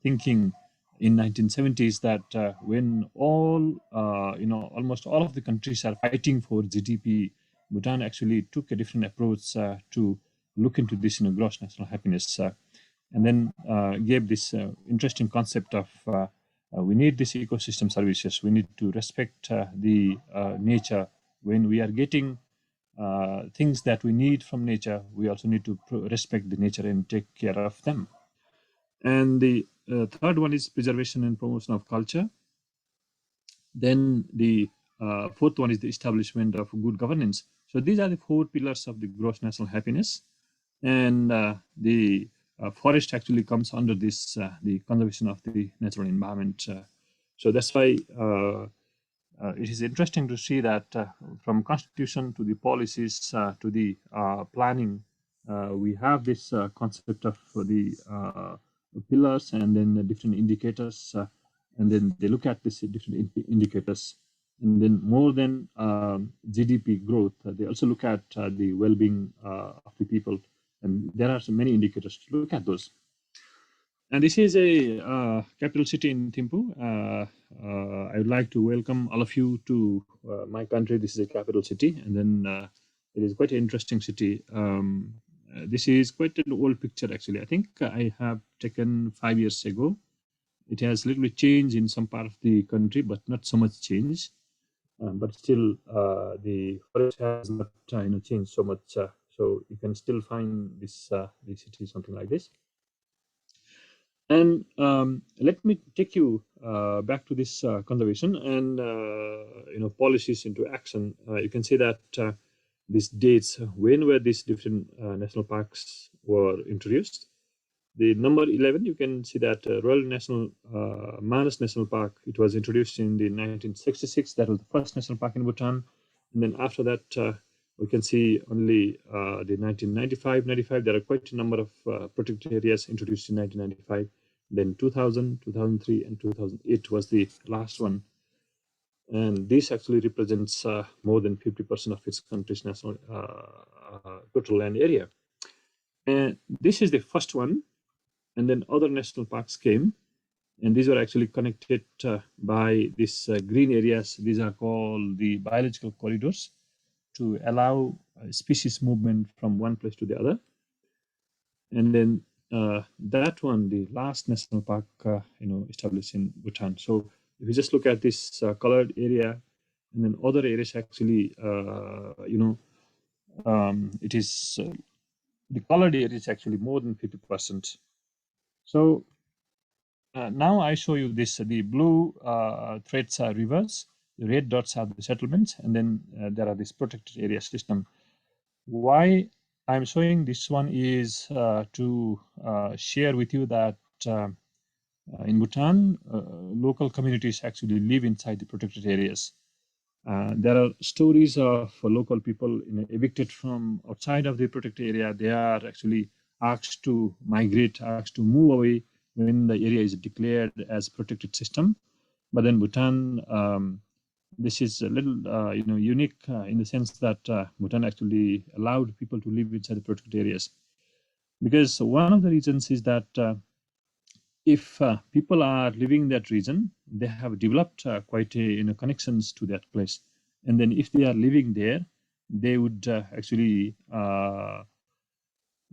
thinking in 1970s that when almost all of the countries are fighting for GDP, Bhutan actually took a different approach to look into this gross national happiness, and then gave this interesting concept of we need this ecosystem services. We need to respect the nature. When we are getting things that we need from nature, we also need to respect the nature and take care of them. And the third one is preservation and promotion of culture. Then the fourth one is the establishment of good governance. So these are the 4 pillars of the gross national happiness. And the forest actually comes under this, the conservation of the natural environment. So that's why it is interesting to see that from constitution to the policies to the planning, we have this concept of the pillars and then the different indicators, and then they look at these different indicators. And then more than GDP growth, they also look at the well-being of the people. And there are so many indicators to look at those. And this is a capital city in Thimphu. I would like to welcome all of you to my country. This is a capital city, and then it is quite an interesting city. This is quite an old picture, actually. I think I have taken 5 years ago. it has a little bit change in some part of the country, but not so much change. But still, the forest has not changed so much. So you can still find this the city something like this. And let me take you back to this conservation and policies into action. You can see that these dates, when were these different national parks were introduced. The number 11, you can see that Royal National Manas National Park, it was introduced in the 1966. That was the first national park in Bhutan. And then after that, we can see only the 1995. There are quite a number of protected areas introduced in 1995. Then 2000, 2003, and 2008 was the last one. And this actually represents more than 50% of its country's national total land area. And this is the first one. And then other national parks came, and these were actually connected by these green areas. These are called the biological corridors to allow species movement from one place to the other. And then that one, the last national park, established in Bhutan. So if you just look at this colored area, and then other areas actually, it is the colored area is actually more than 50%. So now I show you this, the blue threads are rivers, the red dots are the settlements, and then there are this protected area system. Why I'm showing this one is to share with you that in Bhutan, local communities actually live inside the protected areas. There are stories of local people evicted from outside of the protected area. They are actually asked to migrate, asked to move away when the area is declared as protected system. But then Bhutan, this is a little unique in the sense that Bhutan actually allowed people to live inside the protected areas. Because one of the reasons is that if people are living in that region, they have developed quite a, connections to that place. And then if they are living there, they would actually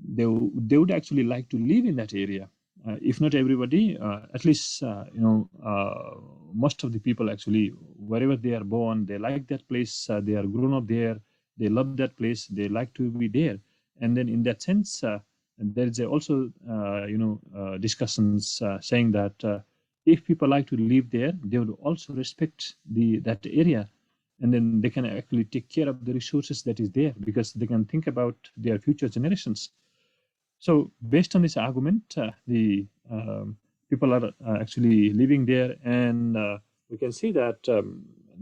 they would actually like to live in that area. If not everybody, at least most of the people actually, wherever they are born, they like that place. They are grown up there. They love that place. They like to be there. And then in that sense, there is also discussions saying that if people like to live there, they would also respect that area, and then they can actually take care of the resources that is there because they can think about their future generations. So based on this argument, the people are actually living there, and we can see that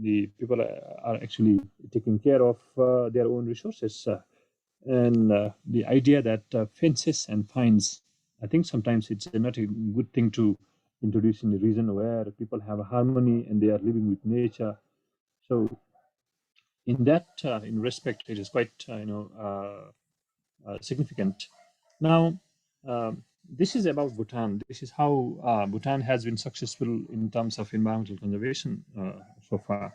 the people are actually taking care of their own resources. And the idea that fences and fines, I think sometimes it's not a good thing to introduce in a region where people have a harmony and they are living with nature. So in that in respect, it is quite significant. Now, this is about Bhutan. This is how Bhutan has been successful in terms of environmental conservation so far.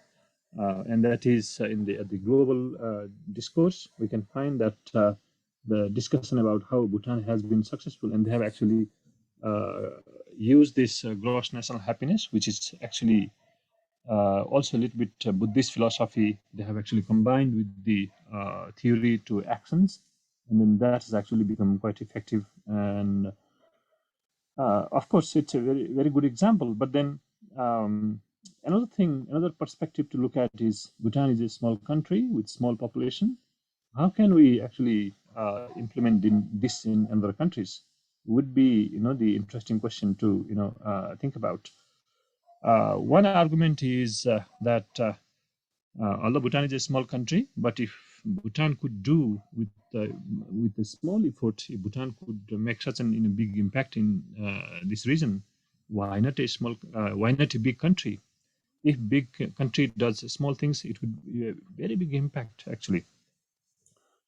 And that is in the global discourse, we can find that the discussion about how Bhutan has been successful, and they have actually used this gross national happiness, which is actually also a little bit Buddhist philosophy. They have actually combined with the theory to actions, and then that has actually become quite effective. And of course, it's a very, very good example. But then another perspective to look at is Bhutan is a small country with small population. How can we actually implement this in other countries? Would be the interesting question to think about. One argument is that although Bhutan is a small country, but if Bhutan could do with a small effort, if Bhutan could make such a big impact in this region, why not why not a big country? If big country does small things, it would be a very big impact actually.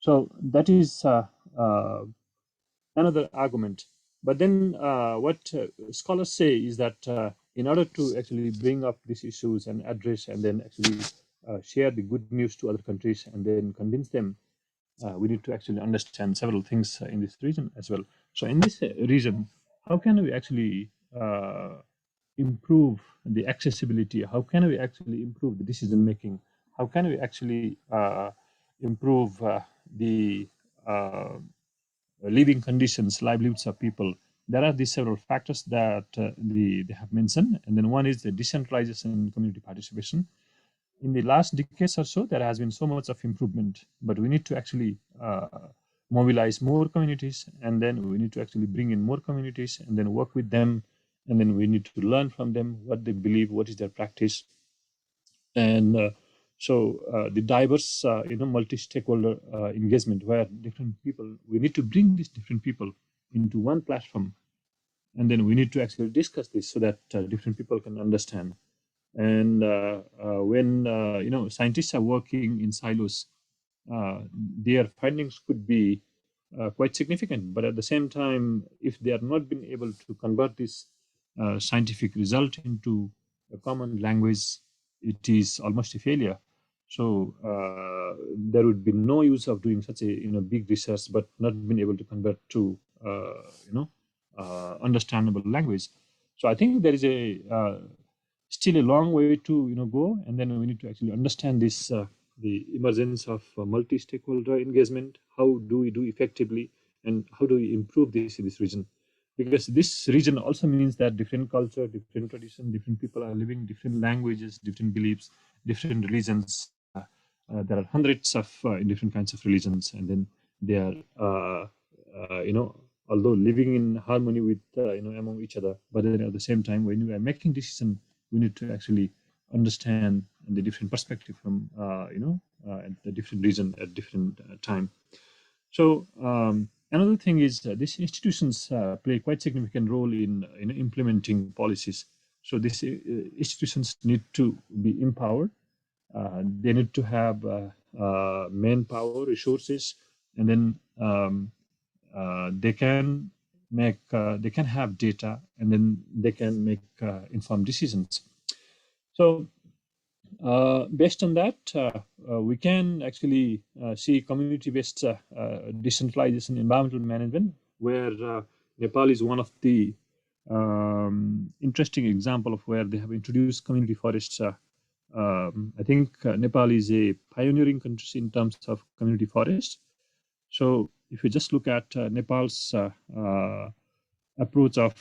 So that is another argument. But then what scholars say is that in order to actually bring up these issues and address and then actually share the good news to other countries and then convince them, we need to actually understand several things in this region as well. So in this region, how can we actually improve the accessibility? How can we actually improve the decision making? How can we actually improve the living conditions, livelihoods of people? There are these several factors that they have mentioned, and then one is the decentralization and community participation. In the last decades or so, there has been so much of improvement, but we need to actually mobilize more communities, and then we need to actually bring in more communities and then work with them, and then we need to learn from them what they believe, what is their practice. And the diverse multi-stakeholder engagement, where different people, we need to bring these different people into one platform, and then we need to actually discuss this so that different people can understand. And when scientists are working in silos, their findings could be quite significant. But at the same time, if they are not being able to convert this scientific result into a common language, it is almost a failure. So there would be no use of doing such a big research, but not being able to convert to understandable language. So I think there is a still a long way to go, and then we need to actually understand this the emergence of multi-stakeholder engagement. How do we do effectively, and how do we improve this in this region? Because this region also means that different culture, different tradition, different people are living, different languages, different beliefs, different religions. There are hundreds of different kinds of religions, and then they are although living in harmony with among each other, but then at the same time, when we are making decisions, we need to actually understand the different perspective from at the different region at different time. So another thing is these institutions play quite significant role in implementing policies. So these institutions need to be empowered. They need to have manpower, resources, and then they can have data, and then they can make informed decisions. So based on that, we can actually see community-based decentralization environmental management, where Nepal is one of the interesting example of where they have introduced community forests. I think Nepal is a pioneering country in terms of community forests. So if you just look at Nepal's approach of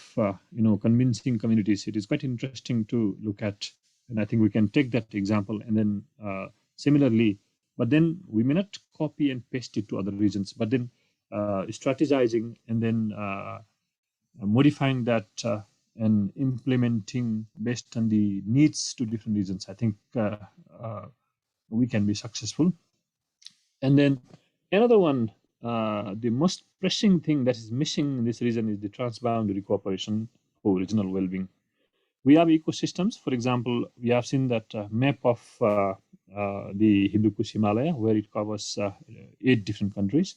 convincing communities, it is quite interesting to look at, and I think we can take that example and then similarly, but then we may not copy and paste it to other regions, but then strategizing and then modifying that and implementing based on the needs to different regions. I think we can be successful. And then another one, the most pressing thing that is missing in this region is the transboundary cooperation for regional well-being. We have ecosystems. For example, we have seen that map of the Hindu Kush Himalaya, where it covers 8 different countries.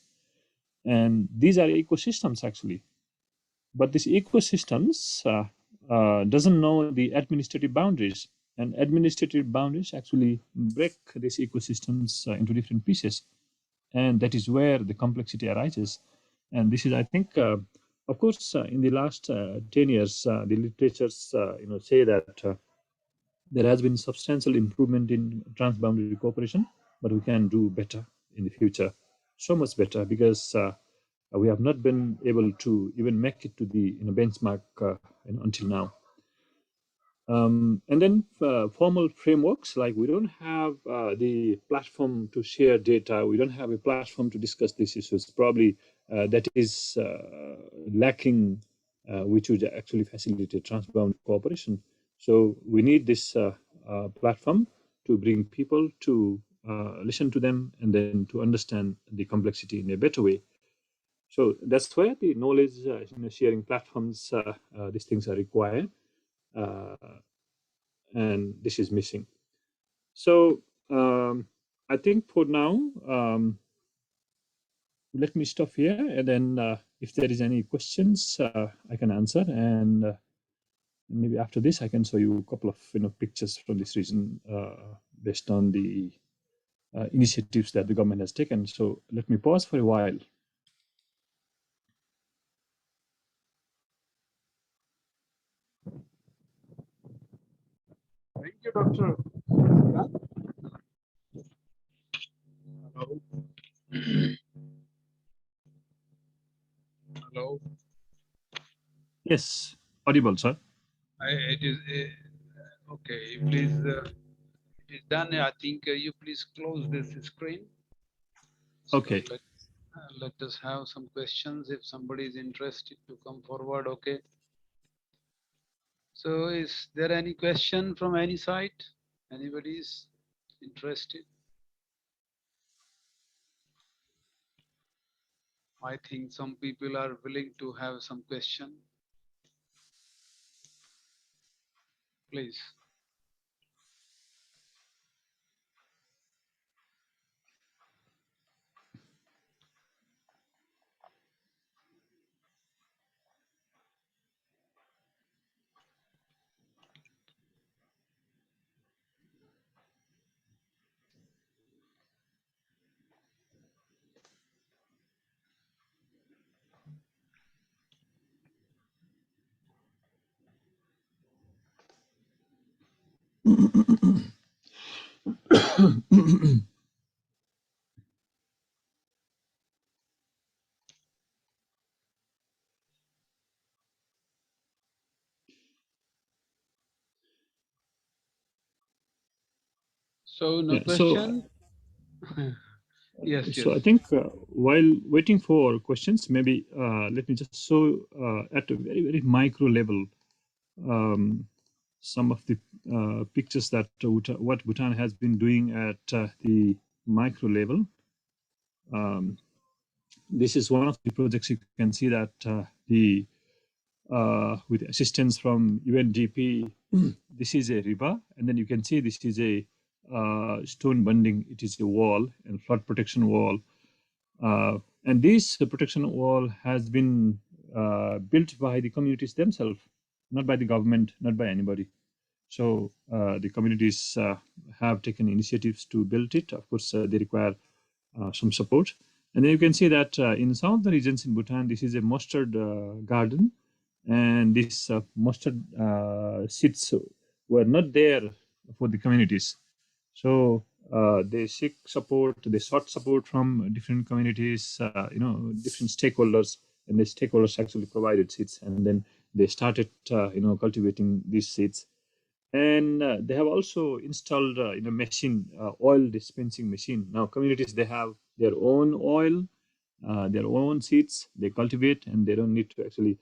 And these are ecosystems actually. But these ecosystems doesn't know the administrative boundaries. And administrative boundaries actually break these ecosystems into different pieces. And that is where the complexity arises. And this is, I think, of course, in the last 10 years, the literatures, say that there has been substantial improvement in transboundary cooperation, but we can do better in the future, so much better, because we have not been able to even make it to the benchmark until now. And then formal frameworks, like we don't have the platform to share data, we don't have a platform to discuss these issues. Probably that is lacking, which would actually facilitate transboundary cooperation. So we need this platform to bring people to listen to them and then to understand the complexity in a better way. So that's where the knowledge sharing platforms, these things are required. And this is missing. So I think for now, let me stop here, and then if there is any questions, I can answer. And maybe after this, I can show you a couple of pictures from this region based on the initiatives that the government has taken. So let me pause for a while. you, Doctor. Hello. Hello. Yes, audible, sir. It is okay. Please, it is done. I think you please close this screen. So Okay. let us have some questions. If somebody is interested to come forward, okay. So, is there any question from any side? Anybody is interested? I think some people are willing to have some question. Please. So no Yeah, question. Yes, so yes. I think while waiting for questions, maybe let me just show at a very, very micro level some of the pictures that what Bhutan has been doing at the micro level. This is one of the projects. You can see that the with assistance from UNDP, this is a river, and then you can see this is a stone bunding. It is a wall and flood protection wall, and this protection wall has been built by the communities themselves, not by the government, not by anybody. So the communities have taken initiatives to build it. Of course, they require some support. And then you can see that in some of the regions in Bhutan, this is a mustard garden, and these mustard seeds were not there for the communities. So they seek support, they sought support from different communities, different stakeholders, and the stakeholders actually provided seeds, and then they started, cultivating these seeds. And they have also installed, machine, oil dispensing machine. Now communities, they have their own oil, their own seeds, they cultivate, and they don't need to actually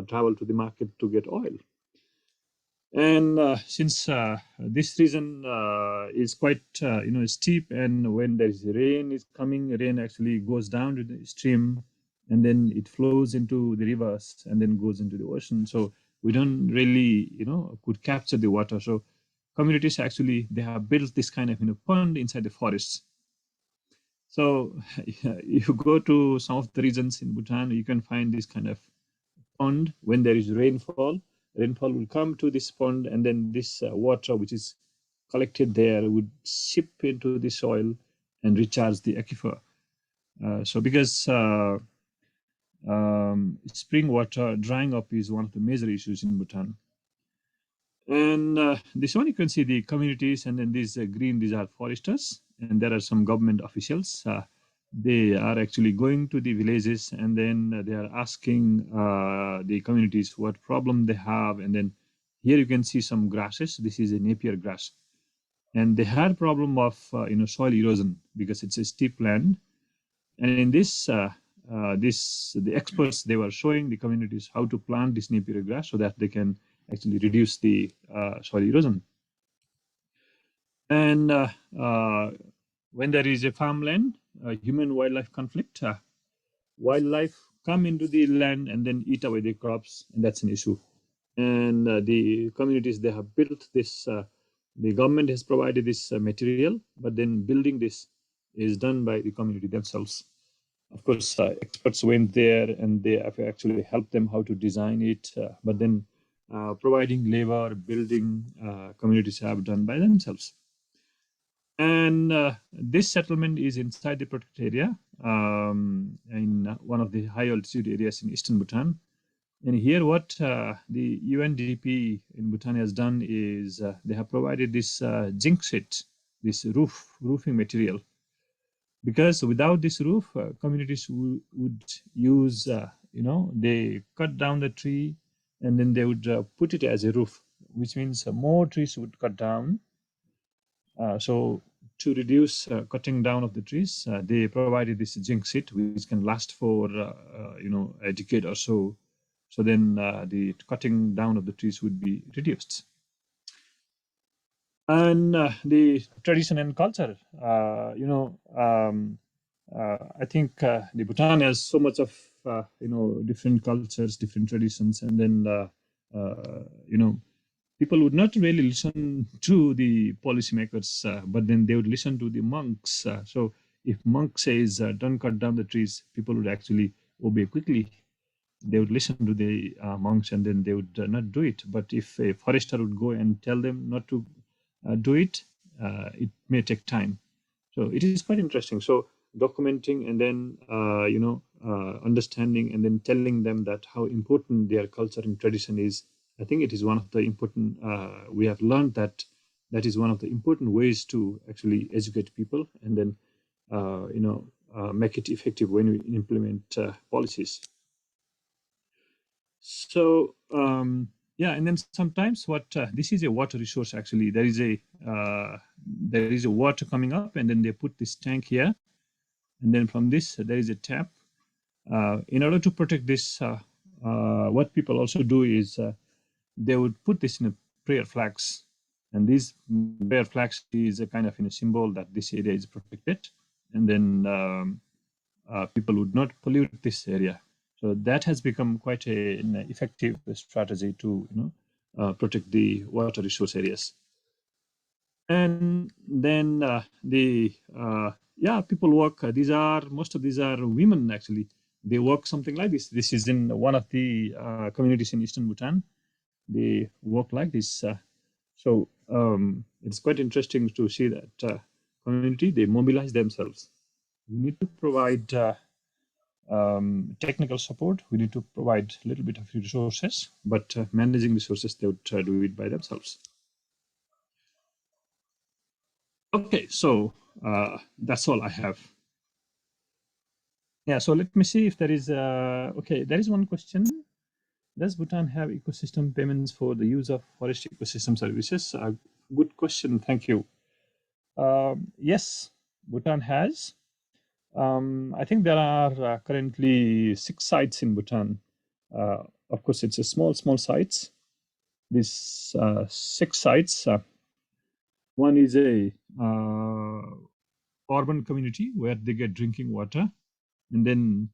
travel to the market to get oil. And since this region is quite steep, and when there is rain is coming, rain actually goes down to the stream, and then it flows into the rivers and then goes into the ocean. So we don't really could capture the water. So communities actually, they have built this kind of pond inside the forests. So if you go to some of the regions in Bhutan, you can find this kind of pond. When there is rainfall will come to this pond, and then this water which is collected there would seep into the soil and recharge the aquifer. So because spring water drying up is one of the major issues in Bhutan. And this one, you can see the communities, and then these green, these are foresters, and there are some government officials. They are actually going to the villages, and then they are asking the communities what problem they have. And then here you can see some grasses. This is a napier grass, and they had problem of soil erosion because it's a steep land. And in this the experts, they were showing the communities how to plant this napier grass so that they can actually reduce the soil erosion. And when there is a farmland, human wildlife conflict, wildlife come into the land and then eat away the crops, and that's an issue. And the communities, they have built this, the government has provided this material, but then building this is done by the community themselves. Of course, experts went there and they have actually helped them how to design it, but then providing labor, building, communities have done by themselves. And this settlement is inside the protected area, in one of the high altitude areas in eastern Bhutan. And here, what the UNDP in Bhutan has done is they have provided this zinc sheet, this roofing material, because without this roof, communities would use, they cut down the tree and then they would put it as a roof, which means more trees would cut down. So to reduce cutting down of the trees, they provided this zinc sheet, which can last for, a decade or so. So then the cutting down of the trees would be reduced. And the tradition and culture, I think the Bhutan has so much of different cultures, different traditions, and then people would not really listen to the policymakers, but then they would listen to the monks. So if monk says don't cut down the trees, people would actually obey quickly. They would listen to the monks, and then they would not do it. But if a forester would go and tell them not to do it, it may take time. So it is quite interesting. So documenting and then understanding and then telling them that how important their culture and tradition is. I think it is one of the important. We have learned that is one of the important ways to actually educate people and then make it effective when we implement policies. So yeah, and then sometimes what this is a water resource. Actually, there is a water coming up, and then they put this tank here, and then from this there is a tap. In order to protect this, what people also do is they would put this in a prayer flags, and these prayer flags is a kind of symbol that this area is protected, and then people would not pollute this area. So that has become quite an effective strategy to protect the water resource areas. And then people work. Most of these are women actually. They work something like this. This is in one of the communities in Eastern Bhutan. They work like this. So it's quite interesting to see that community, they mobilize themselves. We need to provide technical support. We need to provide a little bit of resources, but managing resources, they would do it by themselves. Okay, so that's all I have. Yeah, so let me see if there is, okay, there is one question. Does Bhutan have ecosystem payments for the use of forest ecosystem services? Good question, thank you. Yes, Bhutan has. I think there are currently 6 sites in Bhutan. Of course, it's a small sites. These 6 sites. One is a urban community where they get drinking water, and then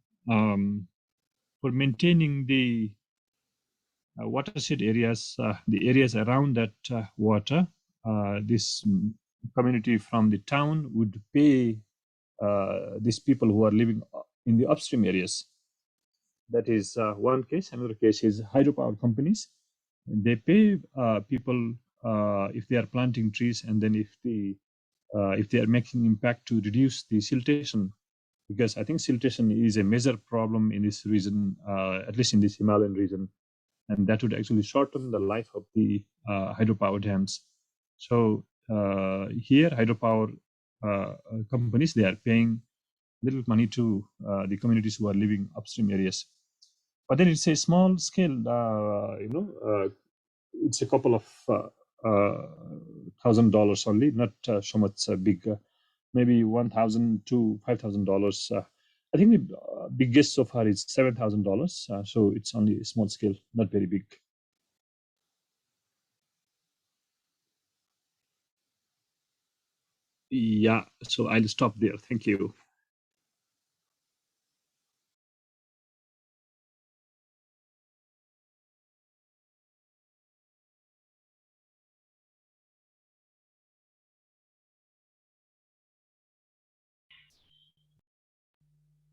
for maintaining the watershed areas, the areas around that water, this community from the town would pay these people who are living in the upstream areas. That is one case. Another case is hydropower companies. They pay people if they are planting trees, and then if they are making impact to reduce the siltation, because I think siltation is a major problem in this region, at least in this Himalayan region, and that would actually shorten the life of the hydropower dams. So here, hydropower companies, they are paying little money to the communities who are living upstream areas. But then it's a small scale, it's a couple of $1,000 only, not so much big, maybe $1,000 to $5,000. I think the biggest so far is $7,000. So it's only a small scale, not very big. Yeah, so I'll stop there. Thank you.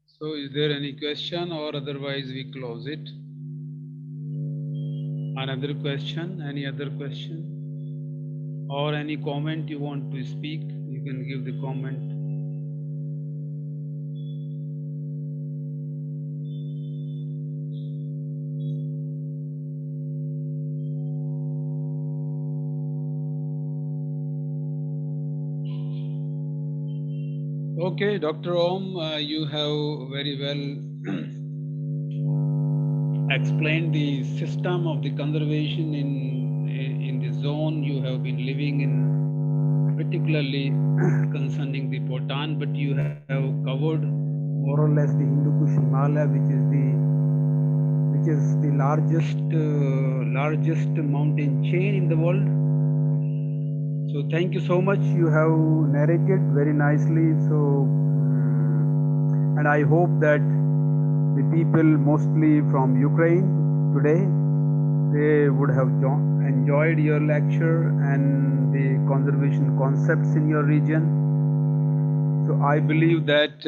So is there any question, or otherwise we close it? Another question? Any other question? Or any comment you want to speak? You can give the comment. Okay, Dr. Om, you have very well explained the system of the conservation in the zone you have been living in, particularly concerning the Bhutan, but you have covered more or less the Hindu Kush Himalaya, which is the largest mountain chain in the world. So thank you so much. You have narrated very nicely. So, and I hope that the people mostly from Ukraine today, they would have enjoyed your lecture and the conservation concepts in your region. So I believe that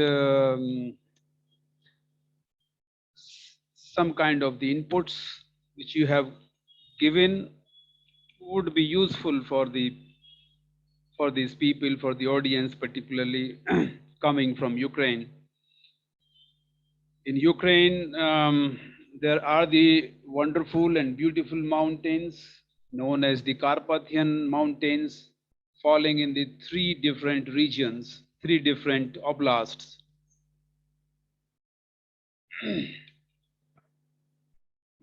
some kind of the inputs which you have given would be useful for these people, for the audience, particularly coming from Ukraine. In Ukraine, there are the wonderful and beautiful mountains known as the Carpathian Mountains, falling in the three different regions, three different oblasts.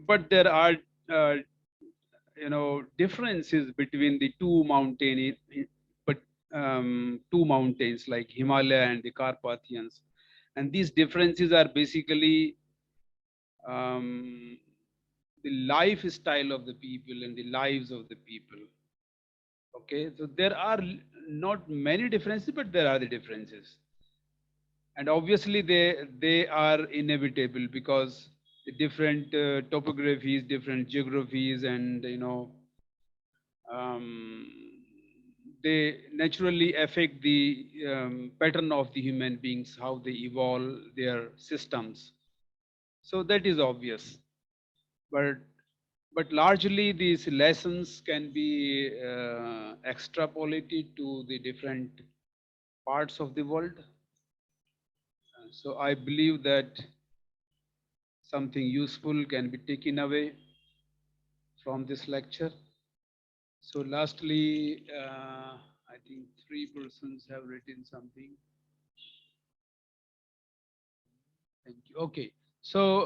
But there are, differences between the two two mountains like Himalaya and the Carpathians, and these differences are basically the lifestyle of the people and the lives of the people. Okay, so there are not many differences, but there are the differences, and obviously they are inevitable because the different topographies, different geographies, and they naturally affect the pattern of the human beings, how they evolve their systems. So that is obvious, but largely these lessons can be extrapolated to the different parts of the world. So I believe that something useful can be taken away from this lecture. So lastly, I think 3 persons have written something. Thank you. Okay. So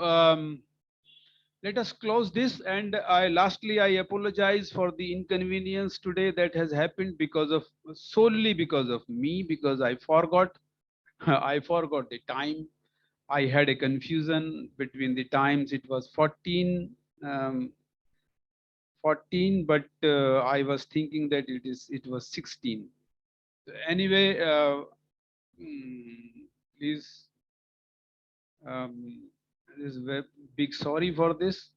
let us close this, and lastly I apologize for the inconvenience today that has happened solely because of me, because I forgot I forgot the time. I had a confusion between the times. It was 14, but I was thinking that it was 16. Anyway, please, this is a big sorry for this.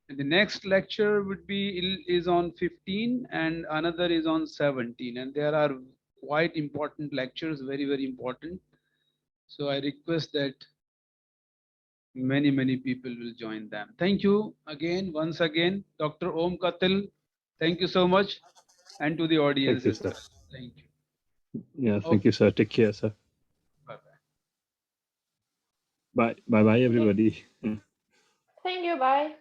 And the next lecture would be is on 15 and another is on 17, and there are quite important lectures, very, very important. So I request that many people will join them. Thank you again, once again, Dr. Om Katel. Thank you so much, and to the audience Thank you, as sir. well. Thank you. Yeah, thank Okay. you, sir. Take care, sir. Bye bye. Bye. Bye, everybody. Thank you. Bye.